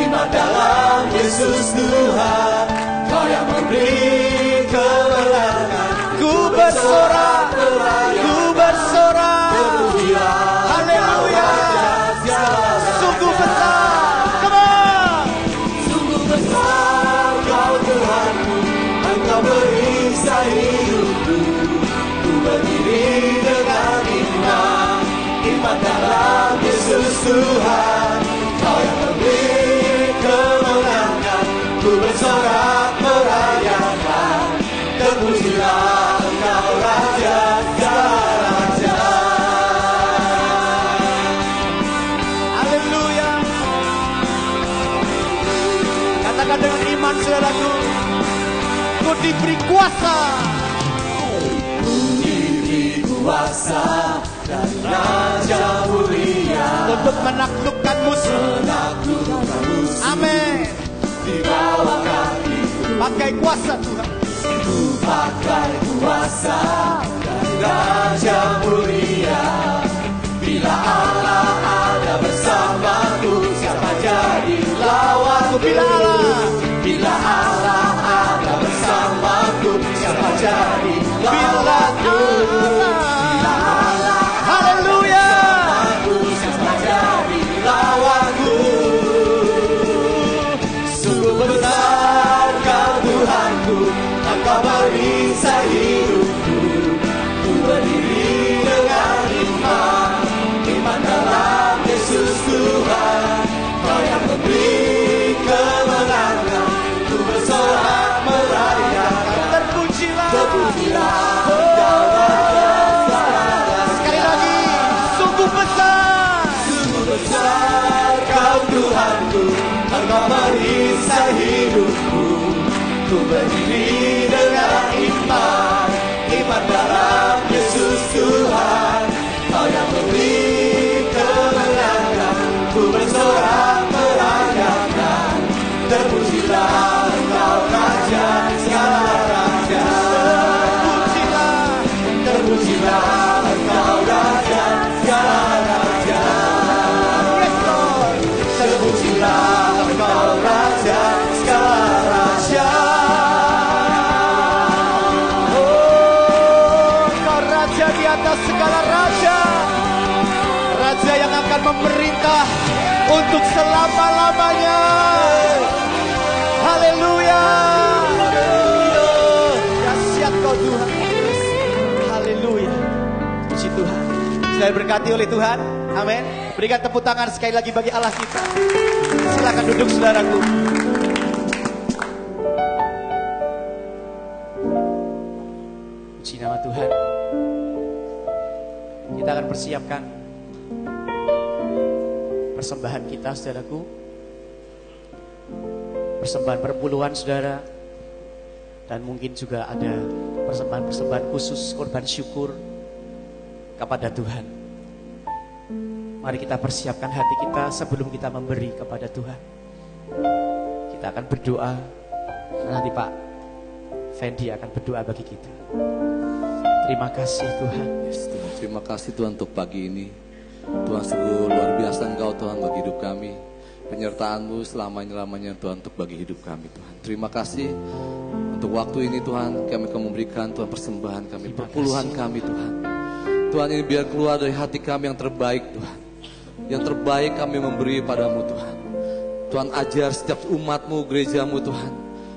iman dalam Yesus Tuhan, Kau yang memberi kemenangan. Ku bersorak, ku bersorak, haleluya, sungguh besar, come on. Sungguh besar Kau Tuhanku, Engkau merisau hidupku. Ku berdiri dengan iman, iman dalam Yesus Tuhan, Kau yang memberi kemenangan. Ku bersorak merayakan, terpujilah Engkau Raja segala raja. Haleluya. Katakan dengan iman saudaraku, Ku diberi kuasa. Ku diberi kuasa dan Raja mulia untuk menaklukkan musuh. Amin. Di bawah kaki pakai kuasa Tuhan. Ku pakai kuasa dari Raja mulia. Bila Allah ada bersamaku, siapa jadi lawanku? Bila Allah ada bersamaku, siapa jadi lawanku? Bila Allah haleluya bersamaku, siapa jadi lawanku? Sungguh besar Kau Tuhanku, Engkau merisau hidupku. Ku berdiri dengan iman, iman dalam Yesus Tuhan, Kau yang memberi kemenangan. Ku bersorak merayakan, terpujilah Engkau Raja segala. Sekali lagi, sungguh besar Kau Tuhanku, Engkau merisau hidupku. Ku berdiri dengan iman, iman dalam Yesus Tuhan, Kau yang memberi kemenangan. Ku bersorak merayakan, terpujilah Engkau Raja segala raja. Terpujilah Engkau Raja segala raja. Terpujilah Engkau Raja segala raja. Oh, Engkau Raja di atas segala raja, Raja yang akan memerintah untuk selama-lamanya. Haleluya. Dahsyat Kau Tuhan. Haleluya. Puji Tuhan. Sudah diberkati oleh Tuhan. Amin. Berikan tepuk tangan sekali lagi bagi Allah kita. Silakan duduk saudaraku. Puji nama Tuhan. Kita akan persiapkan persembahan kita saudaraku. Persembahan perpuluhan saudara. Dan mungkin juga ada persembahan-persembahan khusus korban syukur kepada Tuhan. Mari kita persiapkan hati kita sebelum kita memberi kepada Tuhan. Kita akan berdoa. Nanti Pak Fendi akan berdoa bagi kita. Terima kasih Tuhan. Yes, Tuhan. Terima kasih Tuhan untuk pagi ini. Tuhan, sungguh luar biasa Engkau Tuhan bagi hidup kami. Penyertaan-Mu selama-lamanya Tuhan untuk bagi hidup kami Tuhan. Terima kasih untuk waktu ini Tuhan. Kami akan memberikan Tuhan persembahan kami, perpuluhan kami Tuhan. Tuhan, ini biar keluar dari hati kami yang terbaik Tuhan. Yang terbaik kami memberi padamu Tuhan. Tuhan, ajar setiap umat-Mu, gereja-Mu Tuhan,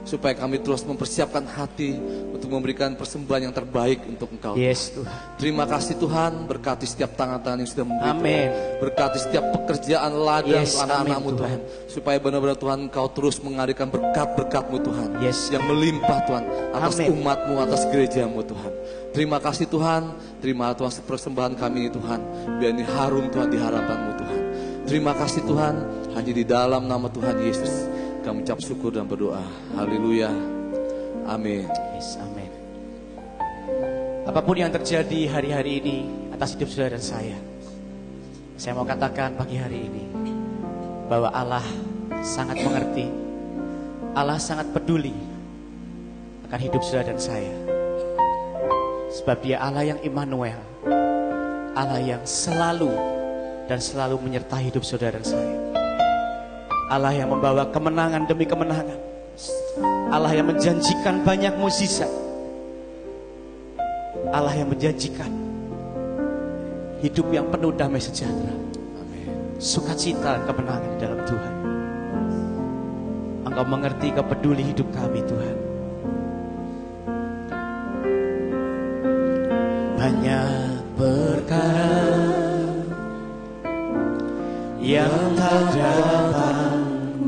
supaya kami terus mempersiapkan hati untuk memberikan persembahan yang terbaik untuk Engkau. Yes Tuhan. Terima kasih Tuhan, berkati setiap tangan-tangan yang sudah memberi. Amin. Berkati setiap pekerjaan ladang Yes, anak-anak-Mu amin, Tuhan. Supaya benar-benar Tuhan Engkau terus mengadakan berkat-berkat-Mu Tuhan. Yes. Yang melimpah Tuhan atas Amin. umat-Mu, atas gereja-Mu Tuhan. Terima kasih Tuhan. Terima Tuhan persembahan kami ini Tuhan. Biar ini harum Tuhan di hadapan-Mu Tuhan. Terima kasih Tuhan. Hanya di dalam nama Tuhan Yesus kami ucap syukur dan berdoa. Haleluya. Amin. Yes, amin. Apapun yang terjadi hari-hari ini atas hidup saudara dan saya mau katakan pagi hari ini bahwa Allah sangat mengerti, Allah sangat peduli akan hidup saudara dan saya. Sebab Dia Allah yang Immanuel, Allah yang selalu dan selalu menyertai hidup saudara dan saya. Allah yang membawa kemenangan demi kemenangan, Allah yang menjanjikan banyak mukjizat, Allah yang menjanjikan hidup yang penuh damai sejahtera, sukacita, kemenangan di dalam Tuhan. Engkau mengerti, Engkau peduli hidup kami Tuhan. Banyak perkara yang tak dapat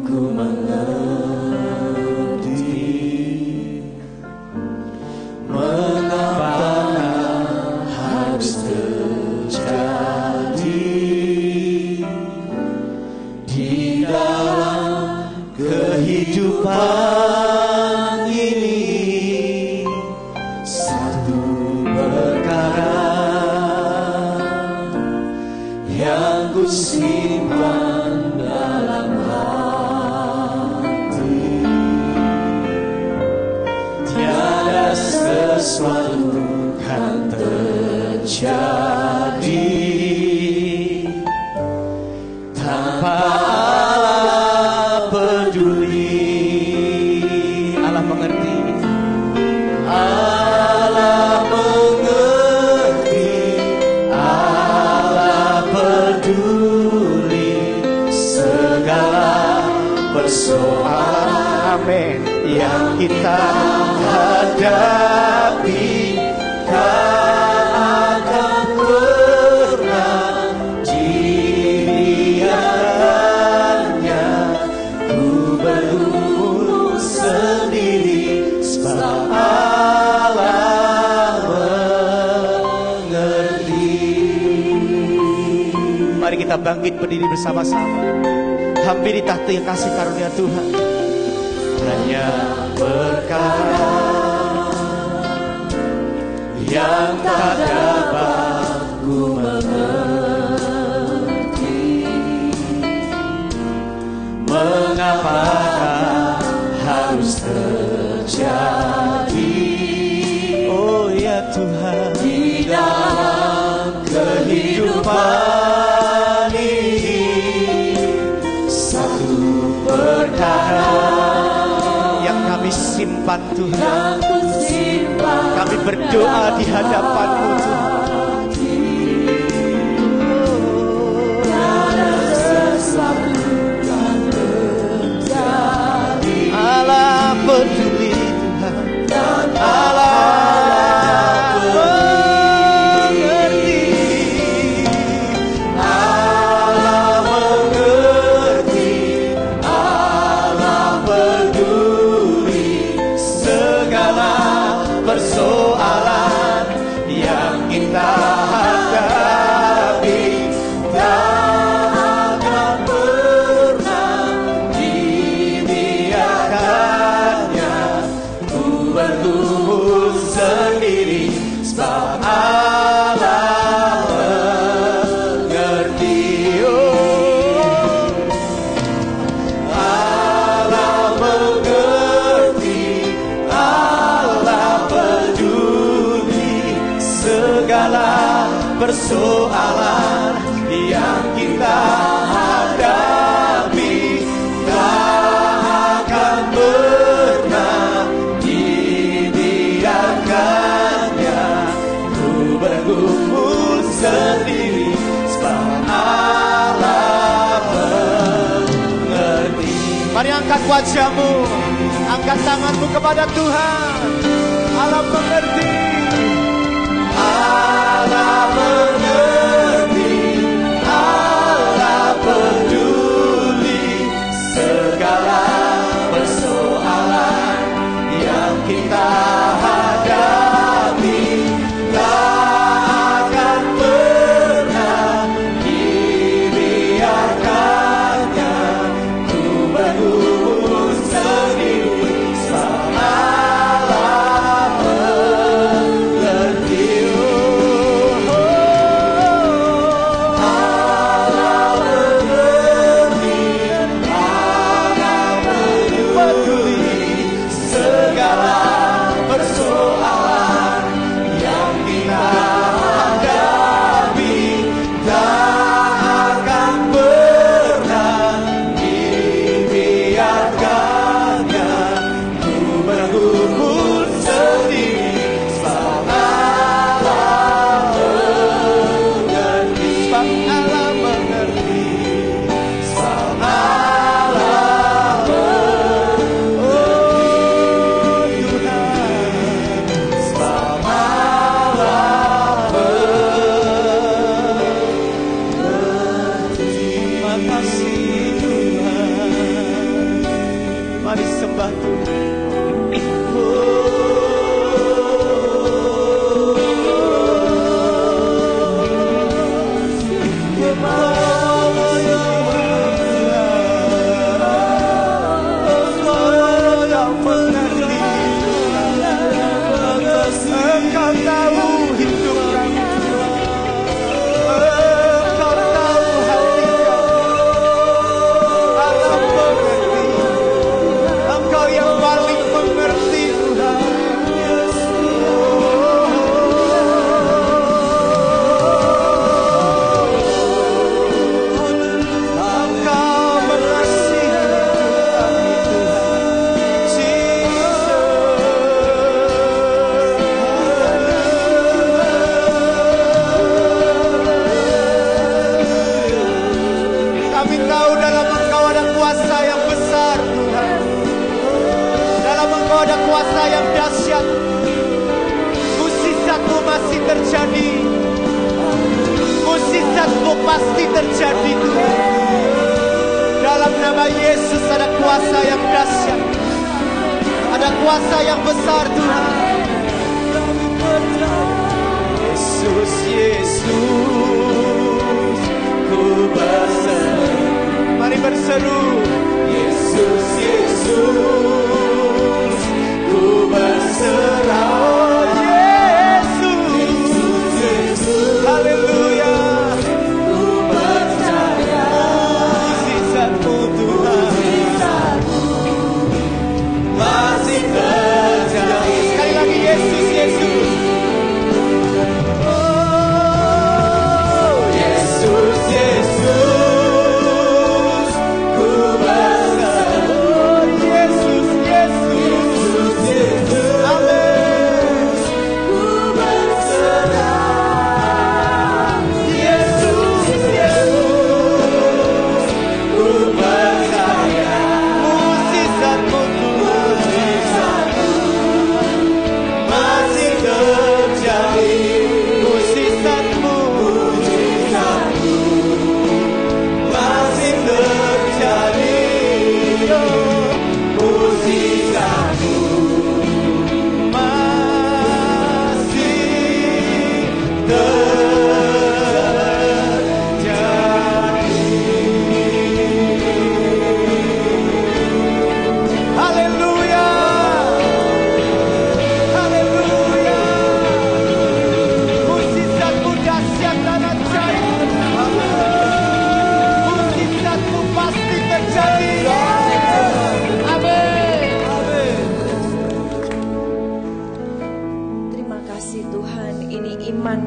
ku mengerti, mengapa harus terjadi di dalam kehidupan ini. Satu perkara yang ku simpan dalam hati, tiada sesuatu kan terjadi tanpa Allah peduli. Allah mengerti, Allah mengerti, Allah peduli segala persoalan, amin, yang kita hadapi. Tak akan pernah dibiarkannya ku bergumul sendiri, sebab Allah mengerti. Mari kita bangkit berdiri bersama-sama, hampiri tahta yang kasih karunia Tuhan. Banyak perkara yang tak dapat ku mengerti, mengapa harus terjadi, oh ya Tuhan, di dalam kehidupan ini. Satu perkara yang kami simpan Tuhan, kami berdoa di hadapan-Mu Tuhan. Tiada sesuatu yang terjadi. Allah peduli Tuhan, Allah mengerti, Allah mengerti, Allah peduli segala persoalan yang kita hadapi. Tak akan pernah dibiarkannya ku bertumbuh sendiri, sebab Allah mengerti. Oh, Allah mengerti, Allah peduli segala persoalan yang kita hadapi. Tak akan pernah dibiarkannya ku bergumul sendiri, sebab Allah mengerti. Mari angkat wajahmu, angkat tanganmu kepada Tuhan. Allah mengerti, Allah mengerti, Allah peduli segala persoalan yang kita hadapi. Tak akan pernah dibiarkannya ku bergumul sendiri, sebab Allah mengerti. menyembah Tuhan. Pasti terjadi Tuhan. Dalam nama Yesus ada kuasa yang dahsyat, ada kuasa yang besar Tuhan. Yesus, Yesus, ku berseru. Mari berseru. Yesus, Yesus, ku berserah. Yesus, Yesus, haleluya.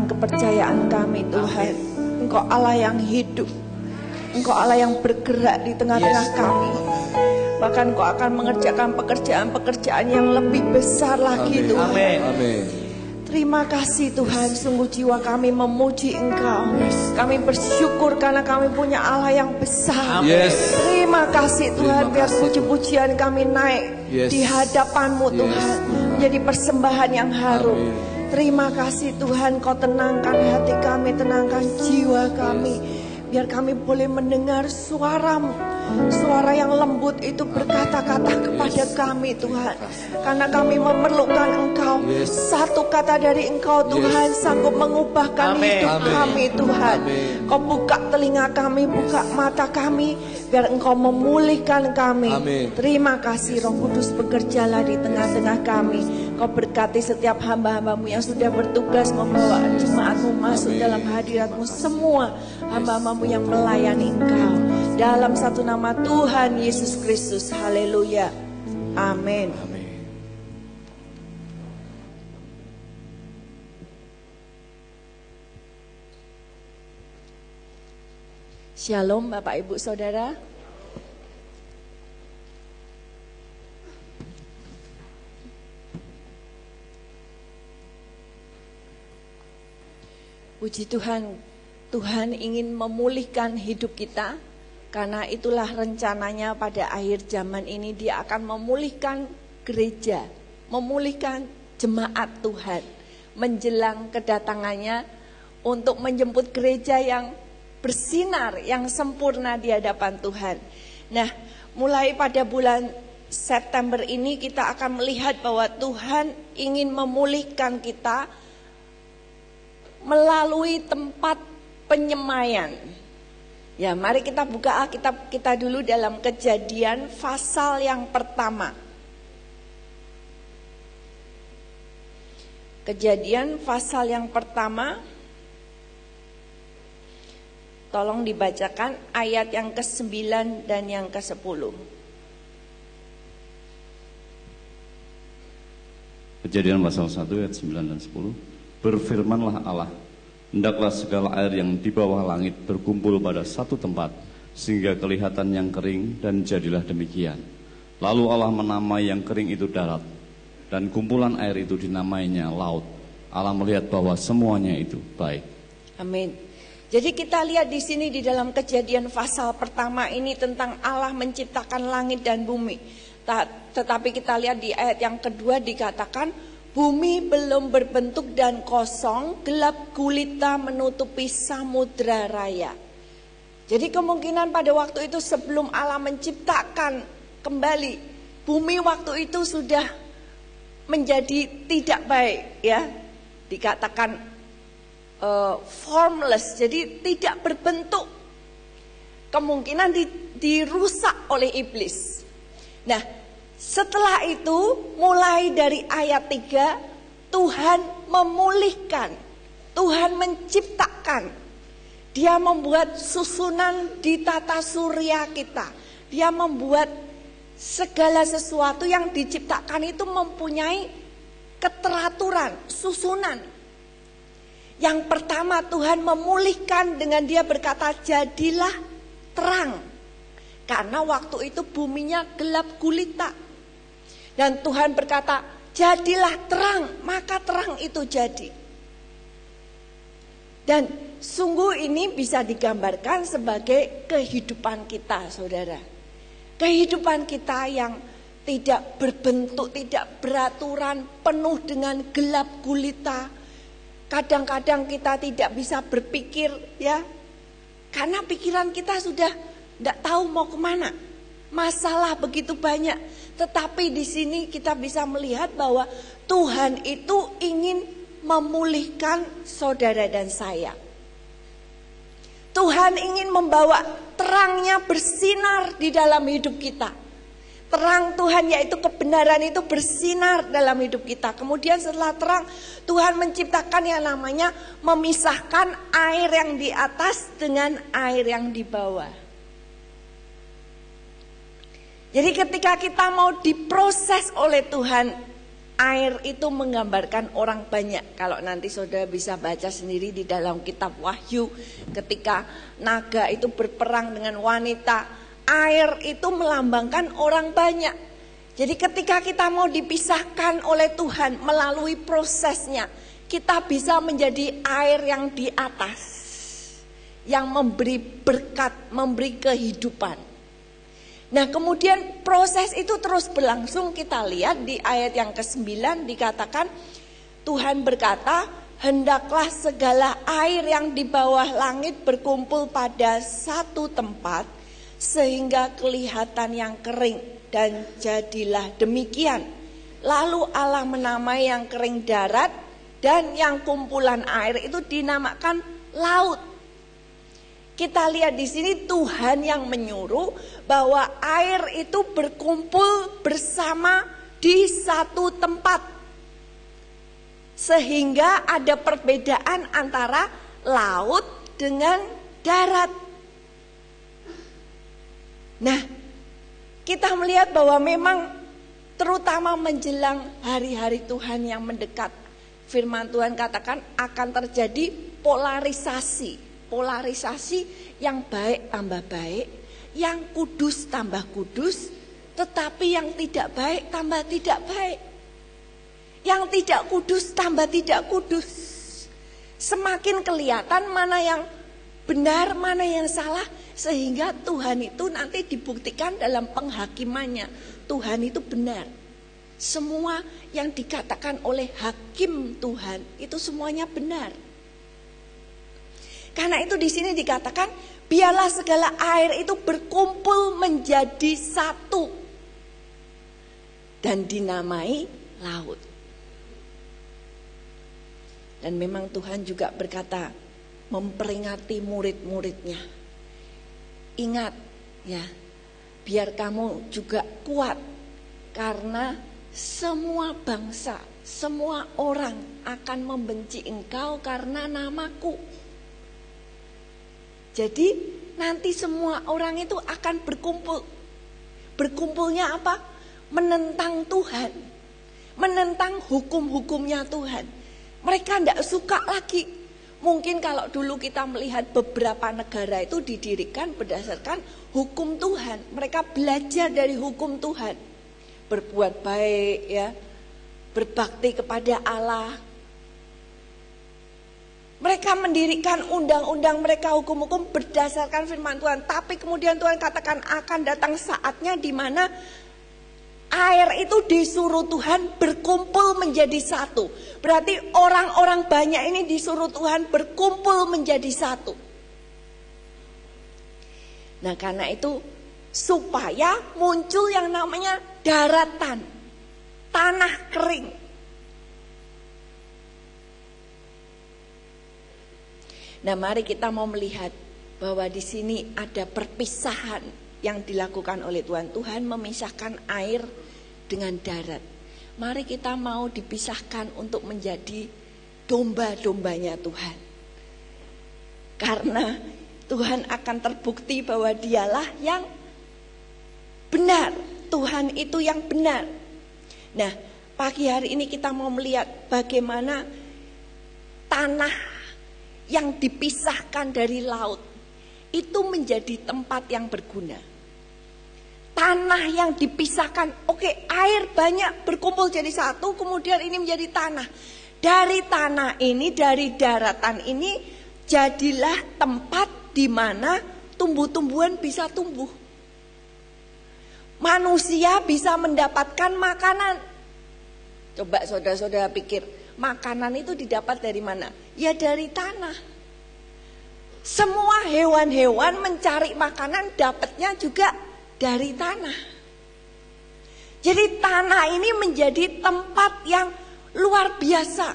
Kepercayaan kami Tuhan, Engkau Allah yang hidup, Engkau Allah yang bergerak di tengah-tengah kami. Bahkan Engkau akan mengerjakan pekerjaan-pekerjaan yang lebih besar lagi Tuhan. Amin. Terima kasih Tuhan, sungguh jiwa kami memuji Engkau. Kami bersyukur karena kami punya Allah yang besar. Terima kasih Tuhan, biar puji-pujian kami naik di hadapan-Mu Tuhan, menjadi persembahan yang harum. Terima kasih Tuhan, Kau tenangkan hati kami, tenangkan jiwa kami. Biar kami boleh mendengar suara-Mu, suara yang lembut itu berkata-kata kepada kami Tuhan. Karena kami memerlukan Engkau. Satu kata dari Engkau Tuhan sanggup mengubahkan hidup kami Tuhan. Kau buka telinga kami, buka mata kami, biar Engkau memulihkan kami. Terima kasih Roh Kudus, bekerjalah di tengah-tengah kami. Kau berkati setiap hamba-hamba-Mu yang sudah bertugas membawa jemaat-Mu masuk dalam hadirat-Mu. Semua hamba-hamba-Mu yang melayani Engkau. Dalam satu nama Tuhan Yesus Kristus. Haleluya. Amin. Shalom Bapak Ibu Saudara. Puji Tuhan, Tuhan ingin memulihkan hidup kita, karena itulah rencananya pada akhir zaman ini Dia akan memulihkan gereja, memulihkan jemaat Tuhan, menjelang kedatangannya untuk menjemput gereja yang bersinar, yang sempurna di hadapan Tuhan. Nah, mulai pada bulan September ini kita akan melihat bahwa Tuhan ingin memulihkan kita melalui tempat penyemaian. Ya, mari kita buka Alkitab kita dulu dalam Kejadian pasal yang pertama. Kejadian pasal yang pertama. Tolong dibacakan ayat yang ke-9 dan yang ke-10. Kejadian pasal 1 ayat 9 dan 10. Berfirmanlah Allah, hendaklah segala air yang di bawah langit berkumpul pada satu tempat, sehingga kelihatan yang kering, dan jadilah demikian. Lalu Allah menamai yang kering itu darat, dan kumpulan air itu dinamainya laut. Allah melihat bahwa semuanya itu baik. Amin. Jadi kita lihat di sini di dalam Kejadian pasal pertama ini tentang Allah menciptakan langit dan bumi. Tetapi kita lihat di ayat yang kedua dikatakan bumi belum berbentuk dan kosong, gelap gulita menutupi samudra raya. Jadi kemungkinan pada waktu itu sebelum Allah menciptakan kembali, bumi waktu itu sudah menjadi tidak baik, ya. Dikatakan formless, jadi tidak berbentuk. Kemungkinan dirusak oleh iblis. Nah, setelah itu mulai dari ayat 3 Tuhan memulihkan, Tuhan menciptakan. Dia membuat susunan di tata surya kita. Dia membuat segala sesuatu yang diciptakan itu mempunyai keteraturan, susunan. Yang pertama Tuhan memulihkan dengan dia berkata jadilah terang. Karena waktu itu buminya gelap gulita. Dan Tuhan berkata jadilah terang, maka terang itu jadi. Dan sungguh ini bisa digambarkan sebagai kehidupan kita, saudara. Kehidupan kita yang tidak berbentuk, tidak beraturan, penuh dengan gelap gulita. Kadang-kadang kita tidak bisa berpikir, ya, karena pikiran kita sudah tidak tahu mau kemana. Masalah begitu banyak. Tetapi di sini kita bisa melihat bahwa Tuhan itu ingin memulihkan saudara dan saya. Tuhan ingin membawa terangnya bersinar di dalam hidup kita. Terang Tuhan yaitu kebenaran itu bersinar dalam hidup kita. Kemudian setelah terang Tuhan menciptakan yang namanya memisahkan air yang di atas dengan air yang di bawah. Jadi ketika kita mau diproses oleh Tuhan, air itu menggambarkan orang banyak. Kalau nanti saudara bisa baca sendiri di dalam kitab Wahyu, ketika naga itu berperang dengan wanita, air itu melambangkan orang banyak. Jadi ketika kita mau dipisahkan oleh Tuhan melalui prosesnya, kita bisa menjadi air yang di atas, yang memberi berkat, memberi kehidupan. Nah, kemudian proses itu terus berlangsung. Kita lihat di ayat yang ke-9 dikatakan Tuhan berkata, hendaklah segala air yang di bawah langit berkumpul pada satu tempat, sehingga kelihatan yang kering, dan jadilah demikian. Lalu Allah menamai yang kering darat, dan yang kumpulan air itu dinamakan laut. Kita lihat di sini Tuhan yang menyuruh bahwa air itu berkumpul bersama di satu tempat, sehingga ada perbedaan antara laut dengan darat. Nah, kita melihat bahwa memang terutama menjelang hari-hari Tuhan yang mendekat, firman Tuhan katakan akan terjadi polarisasi yang baik tambah baik, yang kudus tambah kudus, tetapi yang tidak baik tambah tidak baik, yang tidak kudus tambah tidak kudus. Semakin kelihatan mana yang benar, mana yang salah, sehingga Tuhan itu nanti dibuktikan dalam penghakimannya. Tuhan itu benar. Semua yang dikatakan oleh hakim Tuhan itu semuanya benar. Karena itu di sini dikatakan biarlah segala air itu berkumpul menjadi satu. dan dinamai laut. Dan memang Tuhan juga berkata, memperingati murid-muridnya. Ingat ya, biar kamu juga kuat, karena semua bangsa, semua orang akan membenci engkau karena namaku. Jadi nanti semua orang itu akan berkumpul. Berkumpulnya apa? Menentang Tuhan, menentang hukum-hukumnya Tuhan. Mereka tidak suka lagi. Mungkin kalau dulu kita melihat beberapa negara itu didirikan berdasarkan hukum Tuhan. Mereka belajar dari hukum Tuhan. Berbuat baik ya, berbakti kepada Allah. Mereka mendirikan undang-undang mereka, hukum-hukum berdasarkan firman Tuhan. Tapi kemudian Tuhan katakan akan datang saatnya di mana air itu disuruh Tuhan berkumpul menjadi satu. Berarti orang-orang banyak ini disuruh Tuhan berkumpul menjadi satu. Nah, karena itu supaya muncul yang namanya daratan, tanah kering. Nah, mari kita mau melihat bahwa di sini ada perpisahan yang dilakukan oleh Tuhan. Tuhan memisahkan air dengan darat. Mari kita mau dipisahkan untuk menjadi domba-dombanya Tuhan. Karena Tuhan akan terbukti bahwa dialah yang benar. Tuhan itu yang benar. Nah, pagi hari ini kita mau melihat bagaimana tanah yang dipisahkan dari laut itu menjadi tempat yang berguna. Tanah yang dipisahkan, oke, air banyak berkumpul jadi satu, kemudian ini menjadi tanah. Dari tanah ini, dari daratan ini, jadilah tempat di mana tumbuh-tumbuhan bisa tumbuh. Manusia bisa mendapatkan makanan. Coba saudara-saudara pikir, makanan itu didapat dari mana? Ya dari tanah. Semua hewan-hewan mencari makanan dapatnya juga dari tanah. Jadi tanah ini menjadi tempat yang luar biasa.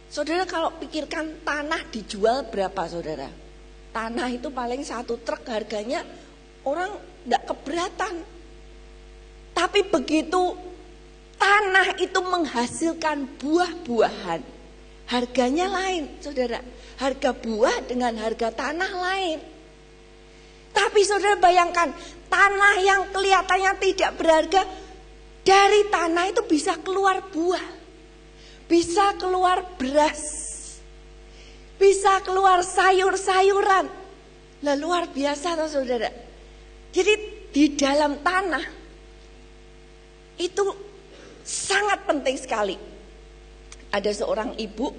Saudara kalau pikirkan tanah dijual berapa saudara? Tanah itu paling 1 truk harganya orang tidak keberatan. Tapi begitu tanah itu menghasilkan buah-buahan, harganya lain saudara. Harga buah dengan harga tanah lain. Tapi saudara bayangkan, tanah yang kelihatannya tidak berharga, dari tanah itu bisa keluar buah, bisa keluar beras, bisa keluar sayur-sayuran. Lah luar biasa toh saudara. Jadi di dalam tanah itu sangat penting sekali. Ada seorang ibu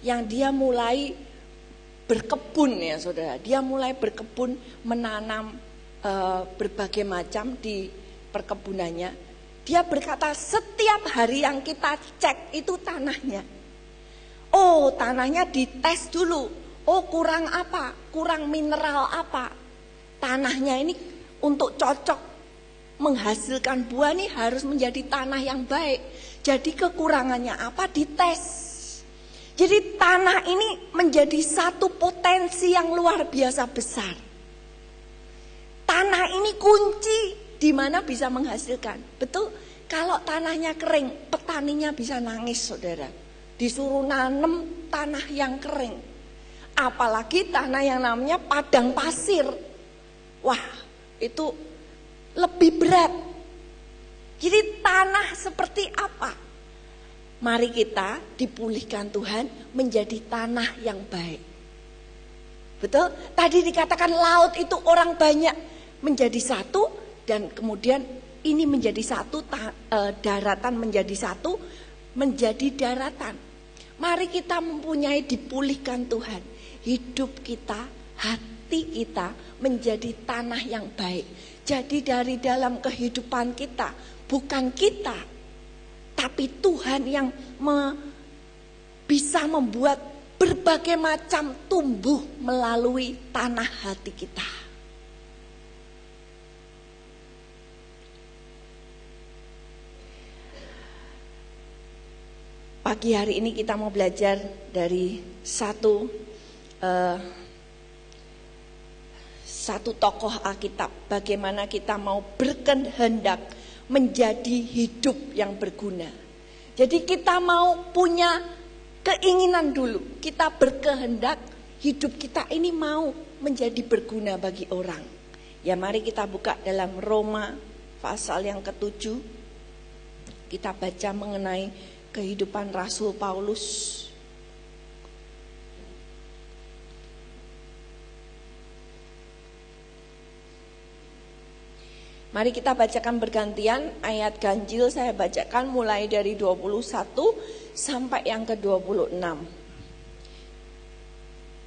yang dia mulai berkebun ya saudara. Dia mulai berkebun, menanam berbagai macam di perkebunannya. Dia berkata setiap hari yang kita cek itu tanahnya. Oh tanahnya dites dulu. Oh kurang apa? Kurang mineral apa? Tanahnya ini untuk cocok menghasilkan buah nih harus menjadi tanah yang baik. Jadi kekurangannya apa? Dites. Jadi tanah ini menjadi satu potensi yang luar biasa besar. Tanah ini kunci di mana bisa menghasilkan. Betul, kalau tanahnya kering, petaninya bisa nangis saudara. Disuruh nanem tanah yang kering. Apalagi tanah yang namanya padang pasir. Wah, itu lebih berat. Jadi tanah seperti apa? Mari kita dipulihkan Tuhan menjadi tanah yang baik. Betul? Tadi dikatakan laut itu orang banyak menjadi satu. Dan kemudian ini menjadi satu, daratan menjadi satu, menjadi daratan. Mari kita mempunyai dipulihkan Tuhan. Hidup kita, hati kita menjadi tanah yang baik. Jadi dari dalam kehidupan kita, bukan kita, tapi Tuhan yang bisa membuat berbagai macam tumbuh melalui tanah hati kita. Pagi hari ini kita mau belajar dari satu tokoh Alkitab. Bagaimana kita mau berkehendak menjadi hidup yang berguna. Jadi kita mau punya keinginan dulu. Kita berkehendak hidup kita ini mau menjadi berguna bagi orang. Ya mari kita buka dalam Roma pasal yang ke-7. Kita baca mengenai kehidupan Rasul Paulus. Mari kita bacakan bergantian ayat ganjil, saya bacakan mulai dari 21 sampai yang ke-26.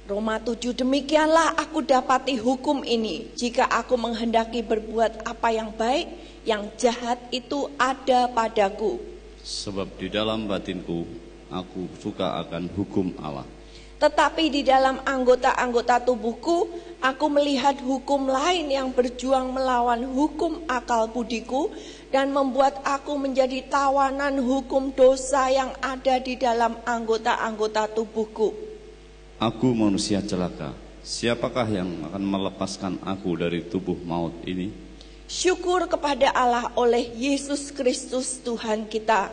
Roma 7, demikianlah aku dapati hukum ini, jika aku menghendaki berbuat apa yang baik, yang jahat itu ada padaku. Sebab di dalam batinku aku suka akan hukum Allah. Tetapi di dalam anggota-anggota tubuhku aku melihat hukum lain yang berjuang melawan hukum akal budiku dan membuat aku menjadi tawanan hukum dosa yang ada di dalam anggota-anggota tubuhku. Aku manusia celaka, siapakah yang akan melepaskan aku dari tubuh maut ini? Syukur kepada Allah oleh Yesus Kristus Tuhan kita.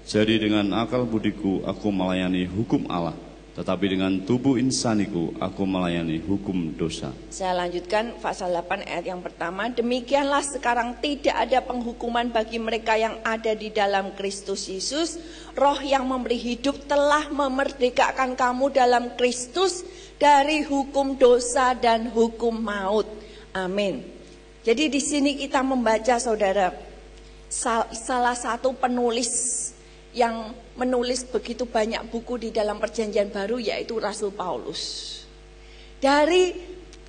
Jadi dengan akal budiku aku melayani hukum Allah, tetapi dengan tubuh insaniku aku melayani hukum dosa. Saya lanjutkan pasal 8 ayat yang pertama. Demikianlah sekarang tidak ada penghukuman bagi mereka yang ada di dalam Kristus Yesus. Roh yang memberi hidup telah memerdekakan kamu dalam Kristus dari hukum dosa dan hukum maut. Amin. Jadi di sini kita membaca, saudara, salah satu penulis yang menulis begitu banyak buku di dalam Perjanjian Baru, yaitu Rasul Paulus. Dari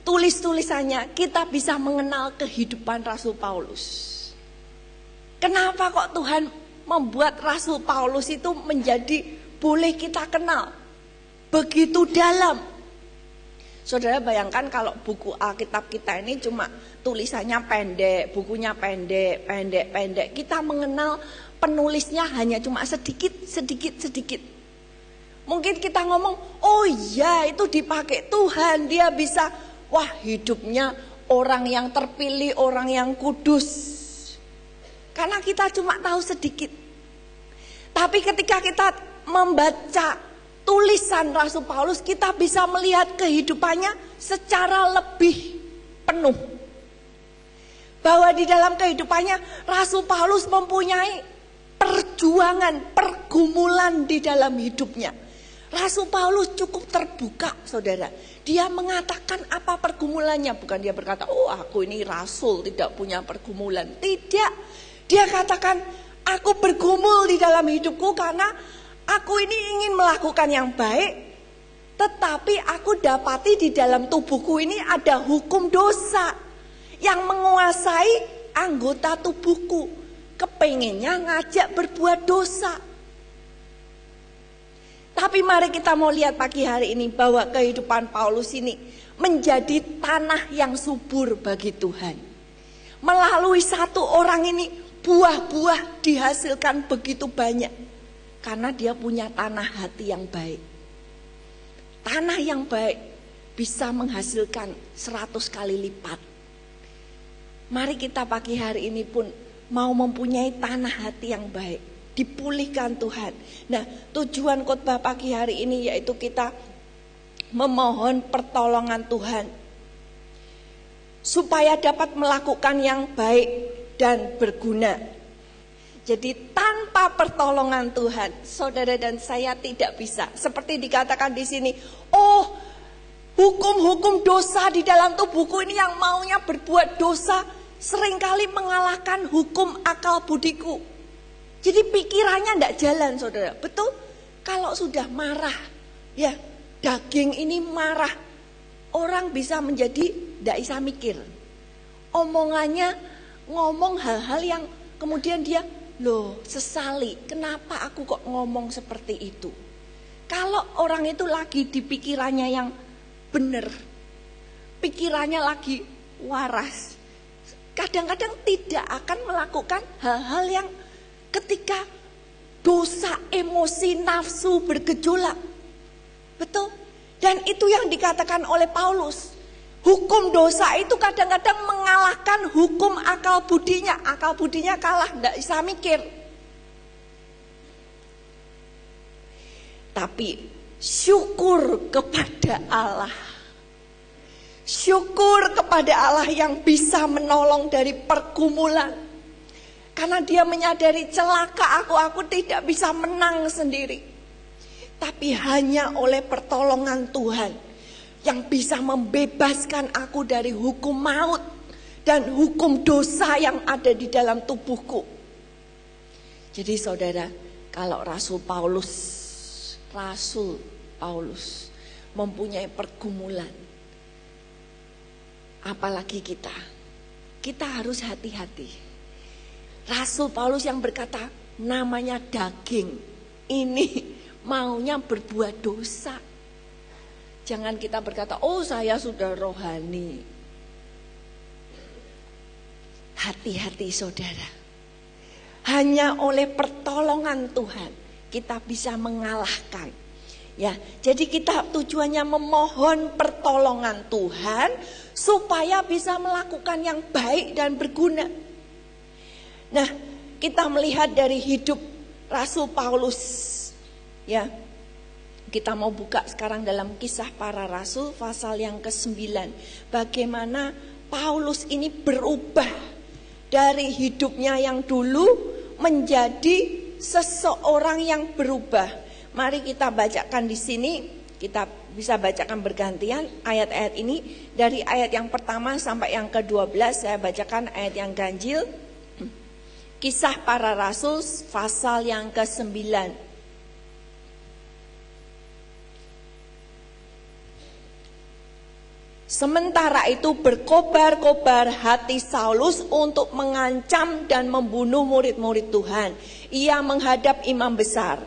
tulis-tulisannya kita bisa mengenal kehidupan Rasul Paulus. Kenapa kok Tuhan membuat Rasul Paulus itu menjadi boleh kita kenal begitu dalam? Saudara bayangkan kalau buku Alkitab kita ini cuma tulisannya pendek, bukunya pendek. Kita mengenal penulisnya hanya cuma sedikit. Mungkin kita ngomong, oh iya itu dipakai Tuhan, dia bisa, wah hidupnya orang yang terpilih, orang yang kudus. Karena kita cuma tahu sedikit. Tapi ketika kita membaca tulisan Rasul Paulus, kita bisa melihat kehidupannya secara lebih penuh. Bahwa di dalam kehidupannya Rasul Paulus mempunyai perjuangan, pergumulan di dalam hidupnya. Rasul Paulus cukup terbuka, saudara. Dia mengatakan apa pergumulannya. Bukan dia berkata, oh aku ini rasul tidak punya pergumulan. Tidak. Dia katakan, aku bergumul di dalam hidupku karena aku ini ingin melakukan yang baik, tetapi aku dapati di dalam tubuhku ini ada hukum dosa yang menguasai anggota tubuhku. Kepengennya ngajak berbuat dosa. Tapi mari kita mau lihat pagi hari ini bahwa kehidupan Paulus ini menjadi tanah yang subur bagi Tuhan. Melalui satu orang ini buah-buah dihasilkan begitu banyak. Karena dia punya tanah hati yang baik. Tanah yang baik bisa menghasilkan 100 kali lipat. Mari kita pagi hari ini pun mau mempunyai tanah hati yang baik. Dipulihkan Tuhan. Nah, tujuan khotbah pagi hari ini yaitu kita memohon pertolongan Tuhan. Supaya dapat melakukan yang baik dan berguna. Jadi tanpa pertolongan Tuhan, saudara dan saya tidak bisa. Seperti dikatakan di sini, oh hukum-hukum dosa di dalam tubuhku ini yang maunya berbuat dosa seringkali mengalahkan hukum akal budiku. Jadi pikirannya tidak jalan, saudara. Betul? Kalau sudah marah, ya daging ini marah, orang bisa menjadi tidak bisa mikir. Omongannya ngomong hal-hal yang kemudian dia, loh sesali, kenapa aku kok ngomong seperti itu? Kalau orang itu lagi di pikirannya yang benar, pikirannya lagi waras, kadang-kadang tidak akan melakukan hal-hal yang ketika dosa, emosi, nafsu bergejolak. Betul? Dan itu yang dikatakan oleh Paulus. Hukum dosa itu kadang-kadang mengalahkan hukum akal budinya. Akal budinya kalah, tidak bisa mikir. Tapi syukur kepada Allah. Syukur kepada Allah yang bisa menolong dari pergumulan. Karena dia menyadari celaka aku tidak bisa menang sendiri. Tapi hanya oleh pertolongan Tuhan yang bisa membebaskan aku dari hukum maut dan hukum dosa yang ada di dalam tubuhku. Jadi saudara, kalau Rasul Paulus mempunyai pergumulan, apalagi kita harus hati-hati. Rasul Paulus yang berkata, namanya daging ini maunya berbuat dosa. Jangan kita berkata, oh saya sudah rohani. Hati-hati saudara. Hanya oleh pertolongan Tuhan kita bisa mengalahkan. Ya, jadi kita tujuannya memohon pertolongan Tuhan supaya bisa melakukan yang baik dan berguna. Nah, kita melihat dari hidup Rasul Paulus, ya, kita mau buka sekarang dalam Kisah Para Rasul pasal yang ke-9. Bagaimana Paulus ini berubah dari hidupnya yang dulu menjadi seseorang yang berubah. Mari kita bacakan di sini. Kita bisa bacakan bergantian ayat-ayat ini. Dari ayat yang pertama sampai yang ke-12 saya bacakan ayat yang ganjil. Kisah Para Rasul pasal yang ke-9. Sementara itu berkobar-kobar hati Saulus untuk mengancam dan membunuh murid-murid Tuhan. Ia menghadap imam besar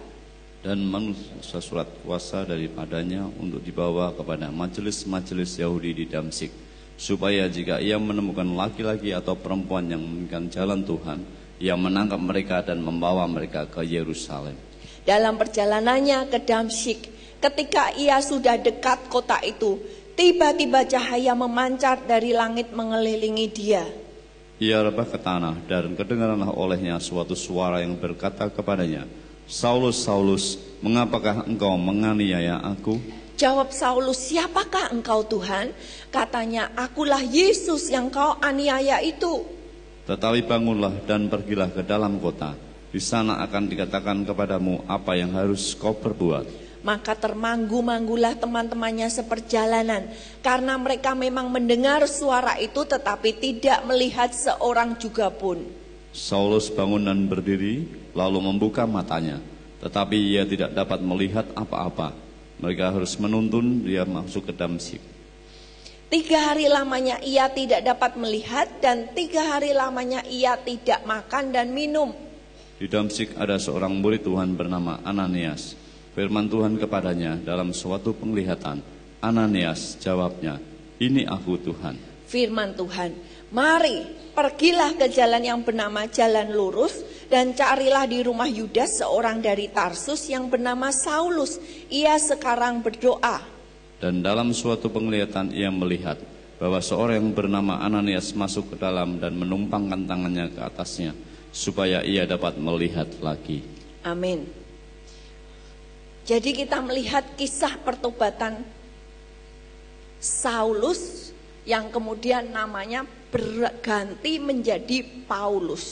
dan menulis surat kuasa daripadanya untuk dibawa kepada majelis-majelis Yahudi di Damsyik, supaya jika ia menemukan laki-laki atau perempuan yang meninggalkan jalan Tuhan, ia menangkap mereka dan membawa mereka ke Yerusalem. Dalam perjalanannya ke Damsyik, ketika ia sudah dekat kota itu, tiba-tiba cahaya memancar dari langit mengelilingi dia. Ia rebah ke tanah dan kedengaranlah olehnya suatu suara yang berkata kepadanya, Saulus, Saulus, mengapakah engkau menganiaya aku? Jawab Saulus, siapakah engkau Tuhan? Katanya, akulah Yesus yang kau aniaya itu. Tetapi bangunlah dan pergilah ke dalam kota. Di sana akan dikatakan kepadamu apa yang harus kau perbuat. Maka termanggu-manggulah teman-temannya seperjalanan, karena mereka memang mendengar suara itu tetapi tidak melihat seorang juga pun. Saulus bangun dan berdiri, lalu membuka matanya, tetapi ia tidak dapat melihat apa-apa. Mereka harus menuntun dia masuk ke Damsyik. 3 hari lamanya ia tidak dapat melihat, dan 3 hari lamanya ia tidak makan dan minum. Di Damsyik ada seorang murid Tuhan bernama Ananias. Firman Tuhan kepadanya dalam suatu penglihatan. Ananias, jawabnya, ini aku Tuhan. Firman Tuhan, mari pergilah ke jalan yang bernama Jalan Lurus, dan carilah di rumah Yudas seorang dari Tarsus yang bernama Saulus. Ia sekarang berdoa. Dan dalam suatu penglihatan ia melihat bahwa seorang yang bernama Ananias masuk ke dalam dan menumpangkan tangannya ke atasnya, supaya ia dapat melihat lagi. Amin. Jadi kita melihat kisah pertobatan Saulus yang kemudian namanya berganti menjadi Paulus.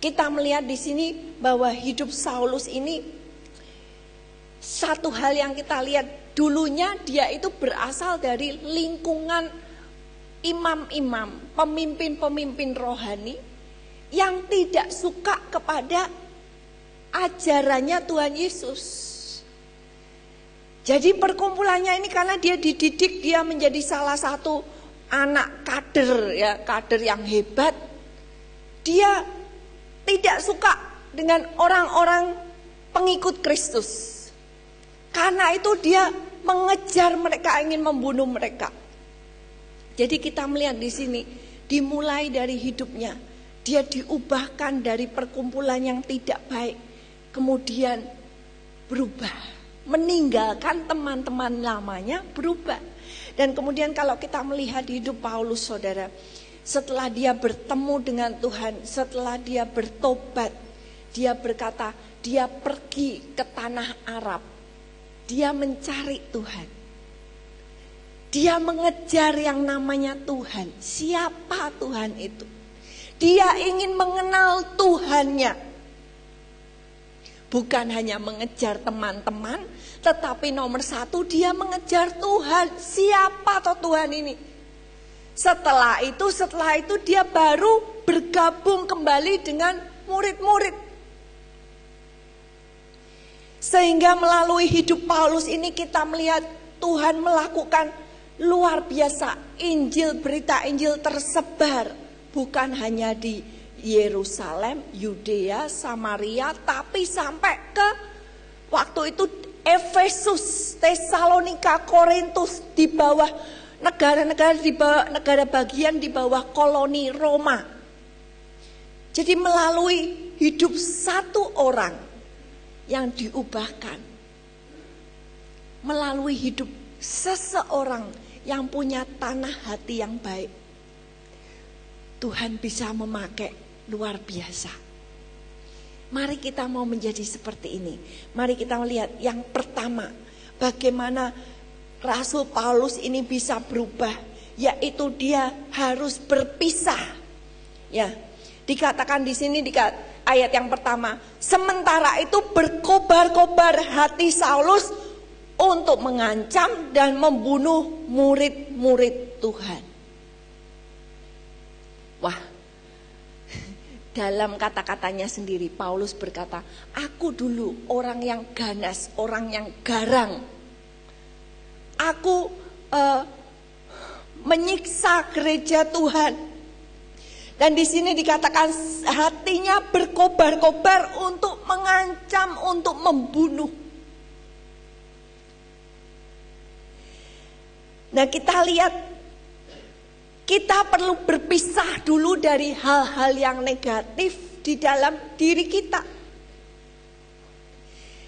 Kita melihat di sini bahwa hidup Saulus ini satu hal yang kita lihat, dulunya dia itu berasal dari lingkungan imam-imam, pemimpin-pemimpin rohani yang tidak suka kepada ajarannya Tuhan Yesus. Jadi perkumpulannya ini karena dia dididik, dia menjadi salah satu anak kader, ya, kader yang hebat. Dia tidak suka dengan orang-orang pengikut Kristus. Karena itu dia mengejar mereka, ingin membunuh mereka. Jadi kita melihat di sini dimulai dari hidupnya. Dia diubahkan dari perkumpulan yang tidak baik, kemudian berubah, meninggalkan teman-teman lamanya, berubah. Dan kemudian kalau kita melihat hidup Paulus, saudara, setelah dia bertemu dengan Tuhan, setelah dia bertobat, dia berkata, dia pergi ke tanah Arab, dia mencari Tuhan, dia mengejar yang namanya Tuhan. Siapa Tuhan itu? Dia ingin mengenal Tuhannya. Bukan hanya mengejar teman-teman, tetapi nomor satu dia mengejar Tuhan. Siapa toh Tuhan ini? Setelah itu dia baru bergabung kembali dengan murid-murid. Sehingga melalui hidup Paulus ini kita melihat Tuhan melakukan luar biasa. Berita Injil tersebar. Bukan hanya di Yerusalem, Yudea, Samaria, tapi sampai ke waktu itu Efesus, Tesalonika, Korintus, di bawah negara bagian di bawah koloni Roma. Jadi melalui hidup satu orang yang diubahkan, melalui hidup seseorang yang punya tanah hati yang baik, Tuhan bisa memakai luar biasa. Mari kita mau menjadi seperti ini. Mari kita melihat yang pertama, bagaimana Rasul Paulus ini bisa berubah, yaitu dia harus berpisah. Ya, dikatakan di sini di ayat yang pertama, sementara itu berkobar-kobar hati Saulus untuk mengancam dan membunuh murid-murid Tuhan. Wah, dalam kata-katanya sendiri Paulus berkata, aku dulu orang yang ganas, orang yang garang. Aku menyiksa gereja Tuhan. Dan di sini dikatakan hatinya berkobar-kobar untuk mengancam, untuk membunuh. Nah, kita lihat, kita perlu berpisah dulu dari hal-hal yang negatif di dalam diri kita.